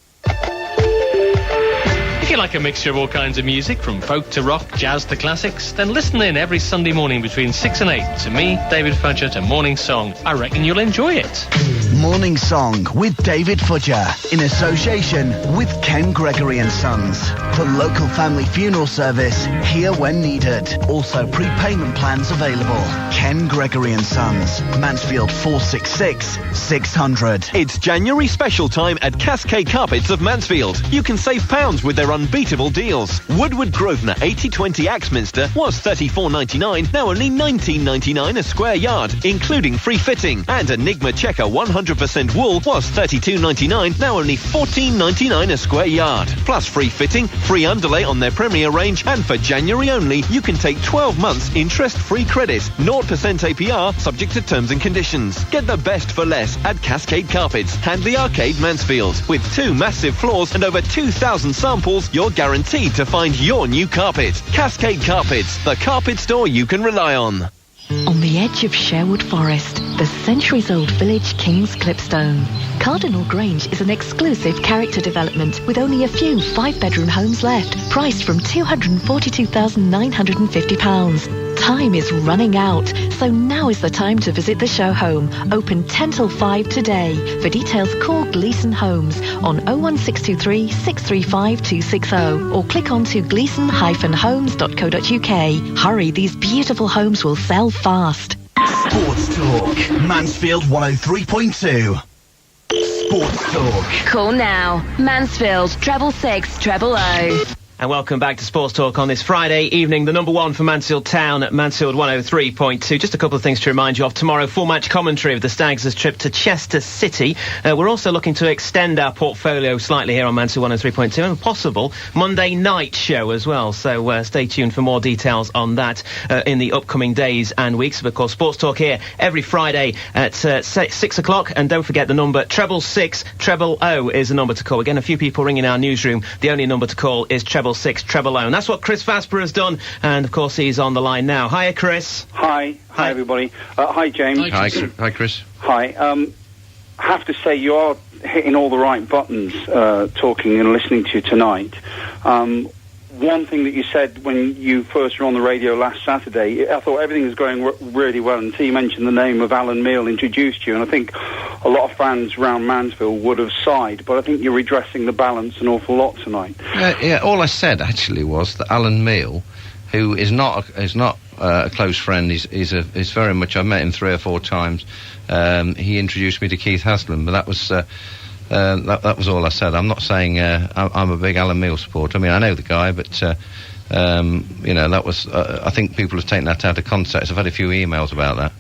If you like a mixture of all kinds of music, from folk to rock, jazz to classics, then listen in every Sunday morning between 6 and 8 to me, David Fudger, to Morning Song. I reckon you'll enjoy it. Morning Song with David Fudger in association with Ken Gregory and Sons. The local family funeral service, here when needed. Also prepayment plans available. Ken Gregory and Sons, Mansfield 466 600. It's January special time at Cascade Carpets of Mansfield. You can save pounds with their unbeatable deals. Woodward Grosvenor 80/20 Axminster was $34.99, now only $19.99 a square yard, including free fitting. And Enigma Checker 100% wool was $32.99, now only $14.99 a square yard. Plus free fitting, free underlay on their Premier range, and for January only, you can take 12 months interest-free credit, 0% APR, subject to terms and conditions. Get the best for less at Cascade Carpets, Handley Arcade, Mansfield. With 2 massive floors and over 2,000 samples, you're guaranteed to find your new carpet. Cascade Carpets, the carpet store you can rely on. On the edge of Sherwood Forest, the centuries-old village King's Clipstone. Cardinal Grange is an exclusive character development with only a few 5-bedroom homes left, priced from £242,950. Time is running out, so now is the time to visit the show home. Open 10 till 5 today. For details, call Gleeson Homes on 01623 635 260 or click on to gleeson-homes.co.uk. Hurry, these beautiful homes will sell fast. Sports Talk, Mansfield 103.2. Sports Talk. Call now. Mansfield 666 000. And welcome back to Sports Talk on this Friday evening, the number one for Mansfield Town at Mansfield 103.2. Just a couple of things to remind you of. Tomorrow, full match commentary of the Stags' trip to Chester City. We're also looking to extend our portfolio slightly here on Mansfield 103.2 and a possible Monday night show as well. So stay tuned for more details on that in the upcoming days and weeks. But of course, Sports Talk here every Friday at 6 o'clock. And don't forget the number 666 000 is the number to call. Again, a few people ringing our newsroom. The only number to call is 666 000. And that's what Chris Vasper has done. And of course, he's on the line now. Hiya, Chris. Hi, everybody. Hi, James. Hi, Chris. Hi. I have to say you are hitting all the right buttons, talking and listening to you tonight. One thing that you said when you first were on the radio last Saturday, I thought everything was going really well until you mentioned the name of Alan Meal, introduced you, and I think a lot of fans around Mansfield would have sighed, but I think you're redressing the balance an awful lot tonight. Yeah, all I said actually was that Alan Meal, who is not a close friend, is very much, I've met him 3 or 4 times, he introduced me to Keith Haslam, but that was all I said. I'm not saying I'm a big Alan Meal supporter. I mean, I know the guy, but that was. I think people have taken that out of context. I've had a few emails about that.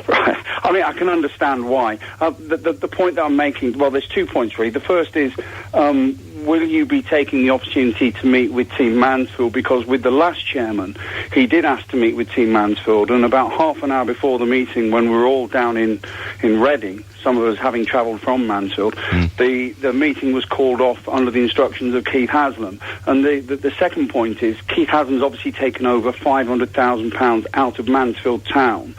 Right. I mean, I can understand why. The point that I'm making. Well, there's 2 points really. The first is will you be taking the opportunity to meet with Team Mansfield? Because with the last chairman, he did ask to meet with Team Mansfield, and about half an hour before the meeting, when we were all down in Reading, some of us having travelled from Mansfield, the meeting was called off under the instructions of Keith Haslam. And the second point is, Keith Haslam's obviously taken over £500,000 out of Mansfield Town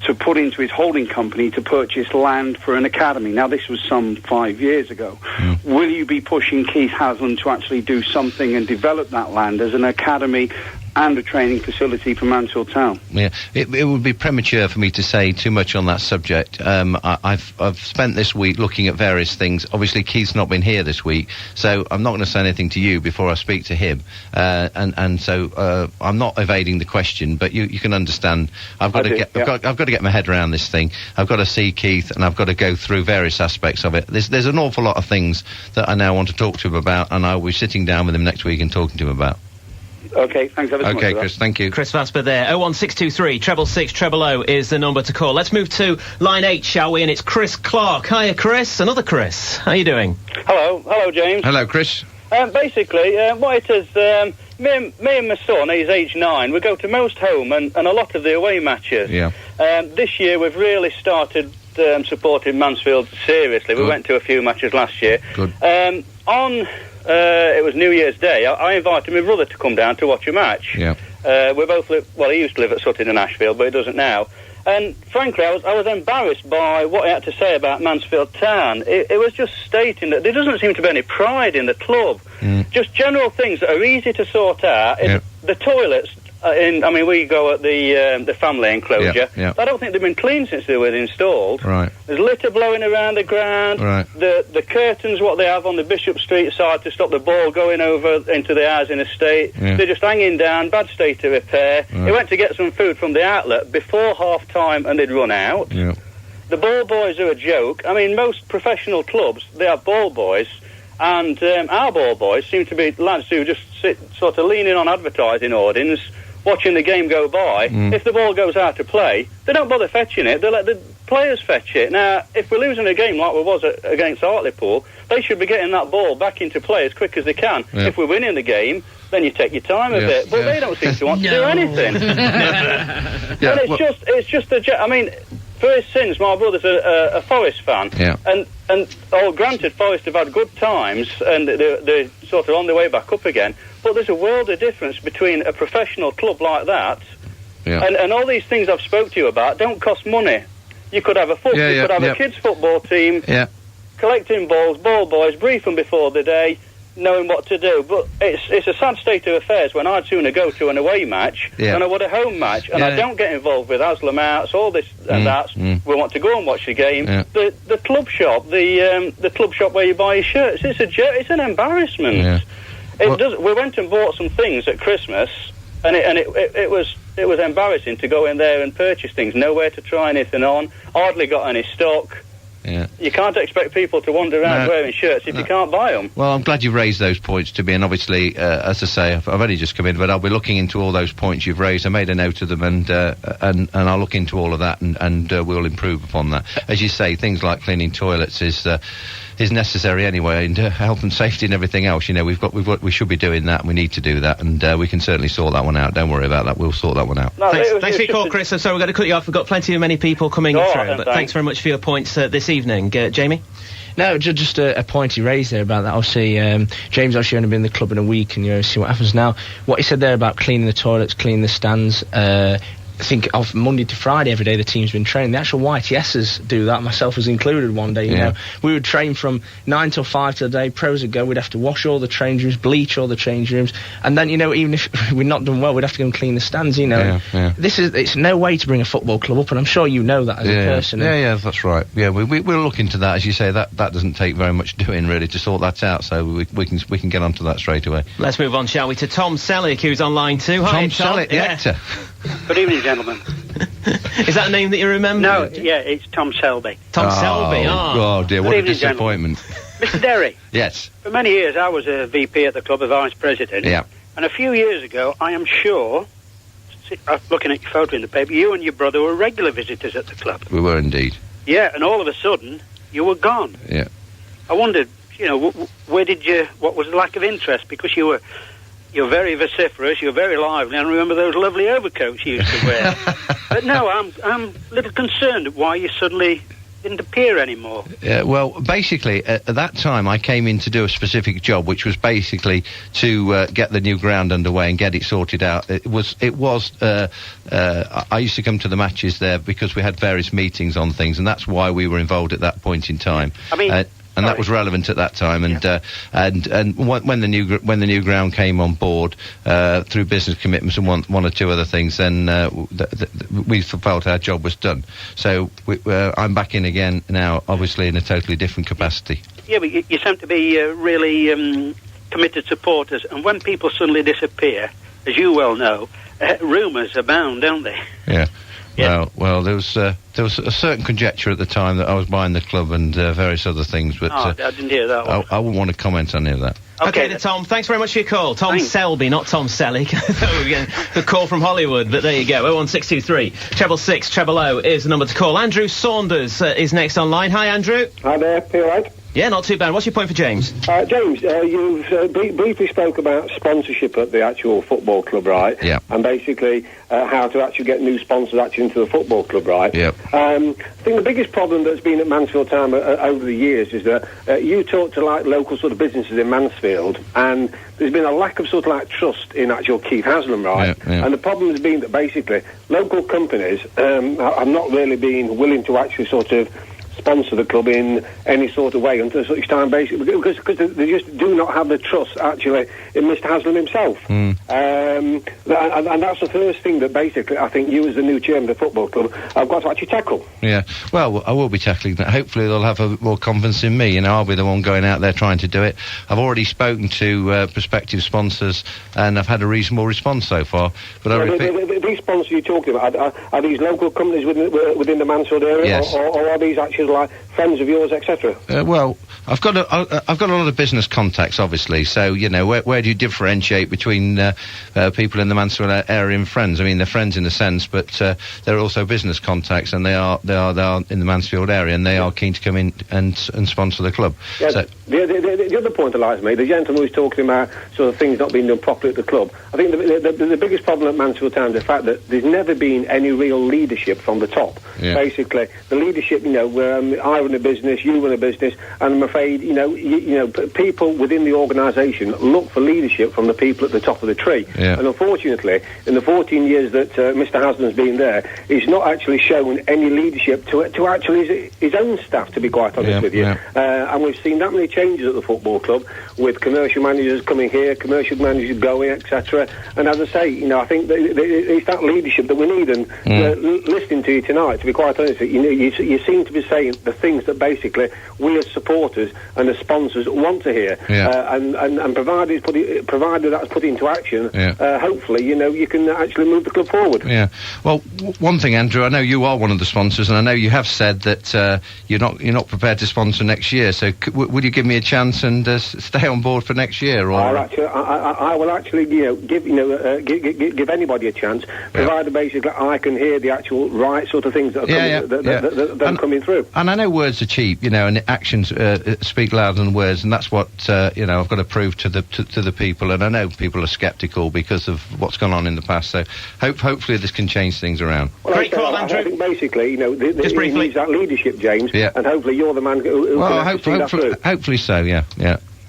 to put into his holding company to purchase land for an academy. Now, this was some 5 years ago. Will you be pushing Keith Haslam to actually do something and develop that land as an academy and a training facility for Mansfield Town? Yeah, it would be premature for me to say too much on that subject. I've spent this week looking at various things. Obviously, Keith's not been here this week, so I'm not going to say anything to you before I speak to him. So I'm not evading the question, but you can understand. I've got to get my head around this thing. I've got to see Keith, and I've got to go through various aspects of it. There's an awful lot of things that I now want to talk to him about, and I'll be sitting down with him next week and talking to him about. Okay, thanks ever so much. Okay, Chris, thank you. Chris Vasper there. 01623 666 000 is the number to call. Let's move to line 8, shall we? And it's Chris Clark. Hiya, Chris. Another Chris. How you doing? Hello, James. Hello, Chris. Basically, what it is, me and my son, he's age 9, we go to most home and a lot of the away matches. Yeah. This year we've really started supporting Mansfield seriously. We went to a few matches last year. Good. It was New Year's Day. I invited my brother to come down to watch a match. Yeah. We both he used to live at Sutton in Ashfield, but he doesn't now. And frankly, I was embarrassed by what he had to say about Mansfield Town. It was just stating that there doesn't seem to be any pride in the club. Just general things that are easy to sort out. The toilets. We go at the family enclosure. Yeah. I don't think they've been cleaned since they were installed. Right. There's litter blowing around the ground. Right. The curtains, what they have on the Bishop Street side to stop the ball going over into the housing estate, they're just hanging down, bad state of repair. Right. He went to get some food from the outlet before half-time and they'd run out. Yeah. The ball boys are a joke. I mean, most professional clubs, they have ball boys, and our ball boys seem to be lads who just sit sort of leaning on advertising hoardings, watching the game go by. If the ball goes out to play, they don't bother fetching it. They let the players fetch it. Now, if we're losing a game like we was against Hartlepool, they should be getting that ball back into play as quick as they can. Yeah. If we're winning the game, then you take your time a bit. But they don't seem to want to do anything. And it's just for his sins, my brother's a Forest fan. Yeah. And granted, Forest have had good times, and they're sort of on their way back up again. But there's a world of difference between a professional club like that and all these things I've spoke to you about don't cost money. You could have a you could have a kids' football team, collecting balls, ball boys, brief them before the day, knowing what to do. But it's a sad state of affairs when I'd sooner go to an away match than I would a home match, and I don't get involved with Haslam outs, all this and that. We want to go and watch the game. The club shop, the club shop where you buy your shirts, it's an embarrassment. We went and bought some things at Christmas, and it was embarrassing to go in there and purchase things. Nowhere to try anything on. Hardly got any stock. Yeah. You can't expect people to wander around wearing shirts if you can't buy them. Well, I'm glad you've raised those points to me, and obviously, as I say, I've only just come in, but I'll be looking into all those points you've raised. I made a note of them, and I'll look into all of that, and we'll improve upon that. As you say, things like cleaning toilets is necessary anyway, and health and safety and everything else. You know, we should be doing that, and we need to do that, and we can certainly sort that one out. Don't worry about that. We'll sort that one out. No, thanks for your call, Chris. I'm sorry we're going to cut you off. We've got plenty of many people coming through, but thanks very much for your points this evening. Jamie? No, just a point he raised there about that. Obviously, James actually only been in the club in a week, and see what happens now. What he said there about cleaning the toilets, cleaning the stands, I think of Monday to Friday every day the team's been training. The actual YTSers do that, myself was included one day, you know. We would train from 9 till 5 till the day, pros would go, we'd have to wash all the change rooms, bleach all the change rooms, and then, even if we'd not done well, we'd have to go and clean the stands, It's no way to bring a football club up, and I'm sure you know that as a person. Yeah, that's right. Yeah, we'll look into that. As you say, that doesn't take very much doing, really, to sort that out, so we can get onto that straight away. Let's move on, shall we, to Tom Selleck, who's on line 2. Hi, Tom Selleck, the actor. Good evening, gentlemen. Is that a name that you remember? No, it's Tom Selby. Tom Selby, Oh dear, what a disappointment. Mr. Derry. Yes. For many years I was a VP at the club, a vice president. Yeah. And a few years ago, I am sure, looking at your photo in the paper, you and your brother were regular visitors at the club. We were indeed. Yeah, and all of a sudden, you were gone. Yeah. I wondered, You know, what was the lack of interest? Because you're very vociferous, you're very lively, and I remember those lovely overcoats you used to wear. But no, I'm a little concerned at why you suddenly didn't appear anymore. Well, basically, at that time, I came in to do a specific job, which was basically to get the new ground underway and get it sorted out. I used to come to the matches there because we had various meetings on things, and that's why we were involved at that point in time. I mean... and that was relevant at that time, and when the new ground came on board through business commitments and one or two other things, then we felt our job was done. So I'm back in again now, obviously in a totally different capacity. Yeah, but you seem to be really committed supporters, and when people suddenly disappear, as you well know, rumours abound, don't they? Yeah. Well, there was a certain conjecture at the time that I was buying the club and various other things, but I didn't hear that one. I wouldn't want to comment on any of that. Okay, then, Tom, thanks very much for your call. Tom Selby, not Tom Selleck. The call from Hollywood, but there you go. 01623 666 000 is the number to call. Andrew Saunders is next online. Hi, Andrew. Hi there, you all right? Yeah, not too bad. What's your point for James? James, you've briefly spoke about sponsorship at the actual football club, right? Yeah. And basically how to actually get new sponsors actually into the football club, right? Yeah. I think the biggest problem that's been at Mansfield Town over the years is that you talk to like local sort of businesses in Mansfield, and there's been a lack of sort of like trust in actual Keith Haslam, right? Yeah. And the problem has been that basically local companies have not really been willing to actually sort of sponsor the club in any sort of way until such time, basically, because they just do not have the trust actually in Mr. Haslam himself. And that's the first thing that basically I think you as the new chairman of the football club have got to actually tackle. Yeah, well, I will be tackling that. Hopefully they'll have more confidence in me. You know, I'll be the one going out there trying to do it. I've already spoken to prospective sponsors and I've had a reasonable response so far. But I repeat... These sponsors you're talking about, are these local companies within the Mansfield area? Yes. Or are these actually like friends of yours, etc.? Well, I've got a lot of business contacts, obviously. So you know, where do you differentiate between people in the Mansfield area and friends? I mean, they're friends in a sense, but they're also business contacts, and they are in the Mansfield area, and they are keen to come in and sponsor the club. Yeah, so, the other point I'd like to make, the gentleman who's talking about sort of things not being done properly at the club, I think the biggest problem at Mansfield Town is the fact that there's never been any real leadership from the top. Yeah. Basically, the leadership, you know, where I run a business, you run a business, and I'm afraid, you know, people within the organisation look for leadership from the people at the top of the tree. Yeah. And unfortunately, in the 14 years that Mr. Haslam's been there, he's not actually shown any leadership to actually his own staff, to be quite honest with you. Yeah. And we've seen that many changes at the football club, with commercial managers coming here, commercial managers going, etc. And as I say, you know, I think it's that leadership that we need. And listening to you tonight, to be quite honest, you seem to be saying the things that basically we as supporters and as sponsors want to hear. Yeah. And provided that's put into action, hopefully, you know, you can actually move the club forward. Yeah. Well, one thing, Andrew, I know you are one of the sponsors, and I know you have said that you're not prepared to sponsor next year. So would you give me a chance and stay on board for next year? Or I will actually, you know, give anybody a chance, provided basically I can hear the actual right sort of things that are coming through. And I know words are cheap, you know, and actions speak louder than words, and that's what you know, I've got to prove to the people. And I know people are sceptical because of what's gone on in the past. So hopefully this can change things around. Well, Great call, Andrew. I think basically, you know, just briefly, needs that leadership, James. Yeah. And hopefully you're the man who can see that. Hopefully so. Yeah.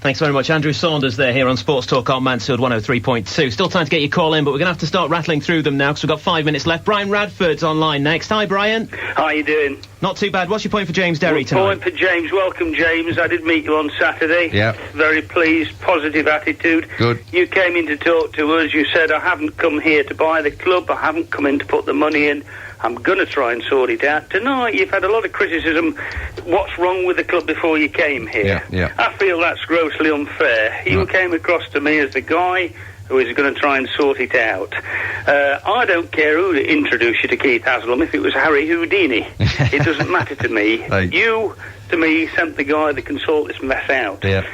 Thanks very much. Andrew Saunders there here on Sportstalk on Mansfield 103.2. Still time to get your call in, but we're going to have to start rattling through them now because we've got 5 minutes left. Brian Radford's online next. Hi, Brian. How you doing? Not too bad. What's your point for James Derry tonight? Point for James. Welcome, James. I did meet you on Saturday. Yeah. Very pleased. Positive attitude. Good. You came in to talk to us. You said, I haven't come here to buy the club. I haven't come in to put the money in. I'm going to try and sort it out. Tonight, you've had a lot of criticism. What's wrong with the club before you came here? Yeah. I feel that's grossly unfair. You came across to me as the guy who is going to try and sort it out. I don't care who introduced you to Keith Haslam, if it was Harry Houdini. It doesn't matter to me. You, to me, sent the guy that can sort this mess out. Yeah.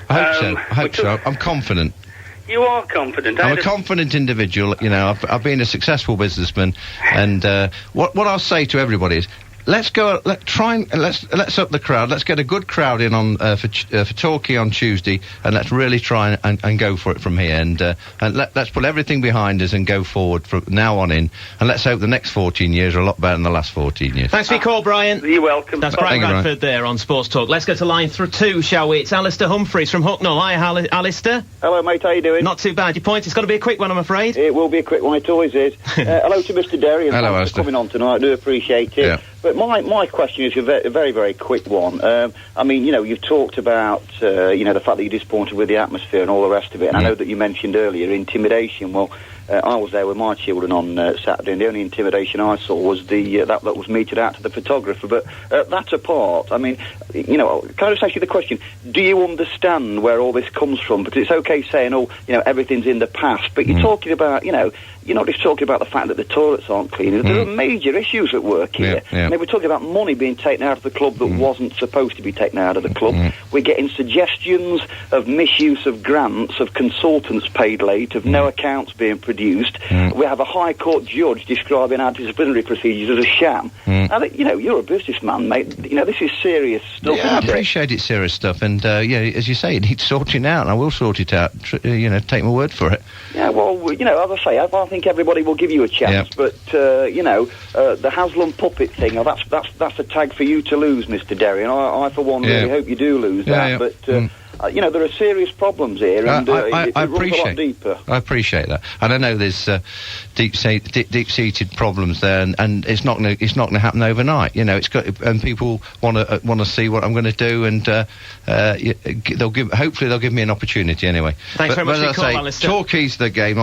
I hope so. I'm confident. You are confident. I'm a confident individual. You know, I've been a successful businessman, and what I'll say to everybody is, let's go. Let's up the crowd. Let's get a good crowd in on for Torquay on Tuesday, and let's really try and go for it from here. And let's put everything behind us and go forward from now on in. And let's hope the next 14 years are a lot better than the last 14 years. Thanks for your call, Brian. You're welcome. That's Brian Bradford there on Sports Talk. Let's go to line 2, shall we? It's Alistair Humphreys from Hucknall. Hi, Alistair. Hello, mate. How you doing? Not too bad. Your point? It's got to be a quick one, I'm afraid. It will be a quick one. It always is. Hello to Mr. Derry. And hello, thanks for coming on tonight. I do appreciate it. Yeah. But my question is a very, very quick one. I mean, you've talked about, the fact that you're disappointed with the atmosphere and all the rest of it. And I know that you mentioned earlier intimidation. Well, I was there with my children on Saturday, and the only intimidation I saw was that was meted out to the photographer. But that apart, I mean, can I just ask you the question? Do you understand where all this comes from? Because it's okay saying, everything's in the past, but you're talking about, you're not just talking about the fact that the toilets aren't clean. There are major issues at work here. Yeah. And we're talking about money being taken out of the club that wasn't supposed to be taken out of the club. We're getting suggestions of misuse of grants, of consultants paid late, of no accounts being produced. We have a High Court judge describing anti-disciplinary procedures as a sham. Now, you're a businessman, mate. This is serious stuff. Yeah, I appreciate it's serious stuff. And, as you say, it needs sorting out, and I will sort it out. Take my word for it. Yeah, well, as I say, I think everybody will give you a chance. Yep. But, the Haslam puppet thing, that's a tag for you to lose, Mr. Derry. And I for one, really hope you do lose that. Yeah. But, there are serious problems here, and it runs a lot deeper. I appreciate that, and I know there's deep-seated problems there, and it's not going to happen overnight. It's got, and people want to see what I'm going to do, and hopefully they'll give me an opportunity anyway. Thanks very much for your call, Alistair. Torquay's the game.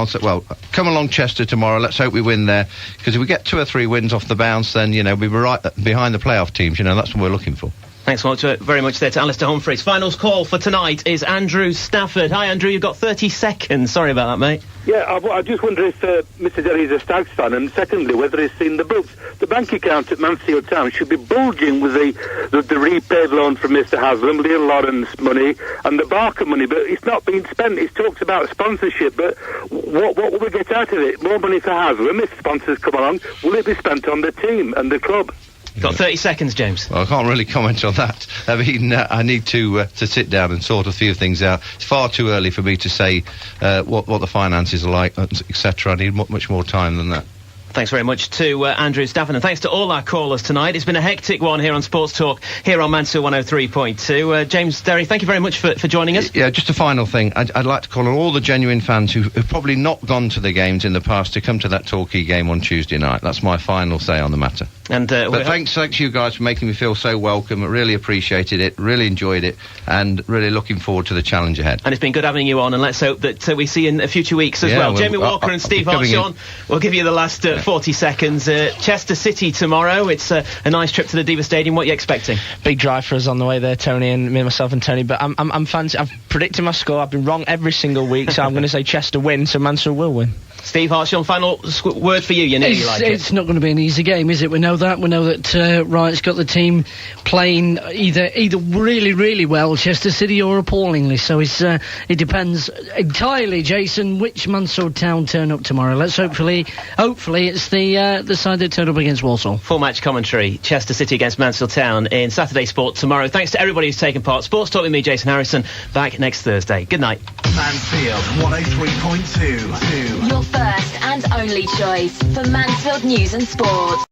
Come along Chester tomorrow. Let's hope we win there, because if we get 2 or 3 wins off the bounce, then we'll be right behind the playoff teams. That's what we're looking for. Thanks very much there to Alistair Humphreys. Finals call for tonight is Andrew Stafford. Hi, Andrew, you've got 30 seconds. Sorry about that, mate. Yeah, I just wonder if Mr. Derry is a Stags fan, and secondly, whether he's seen the books. The bank account at Mansfield Town should be bulging with the repaid loan from Mr. Haslam, Leon Lawrence money, and the Barker money, but it's not being spent. He's talked about sponsorship, but what will we get out of it? More money for Haslam if sponsors come along. Will it be spent on the team and the club? You've got 30 seconds, James. Well, I can't really comment on that. I mean, I need to sit down and sort a few things out. It's far too early for me to say what the finances are like, etc. I need much more time than that. Thanks very much to Andrew Stafford, and thanks to all our callers tonight. It's been a hectic one here on Sports Talk, here on Mansfield 103.2. James Derry, thank you very much for joining us. Yeah, just a final thing. I'd like to call on all the genuine fans who've probably not gone to the games in the past to come to that Torquay game on Tuesday night. That's my final say on the matter. And but thanks you guys for making me feel so welcome. I really appreciated it, really enjoyed it, and really looking forward to the challenge ahead. And it's been good having you on, and let's hope that we see you in future weeks as well. Jamie Walker and Steve Hartshorn will give you the last 40 seconds. Chester City tomorrow. It's a nice trip to the Diva Stadium. What are you expecting? Big drive for us on the way there, Tony, and myself and Tony. But I'm fancy. I've predicted my score. I've been wrong every single week, so I'm going to say Chester win. So Mansfield will win. Steve Hartshorn, final word for you. You know you like it. It's not going to be an easy game, is it? We know that. We know that Wright's got the team playing either really, really well, Chester City, or appallingly. So it depends entirely, Jason, which Mansfield Town turn up tomorrow. Let's hopefully it's the side that turn up against Walsall. Full match commentary, Chester City against Mansfield Town in Saturday Sport tomorrow. Thanks to everybody who's taken part. Sports Talk with me, Jason Harrison. Back next Thursday. Good night. Mansfield 103.2. Your first and only choice for Mansfield news and sport.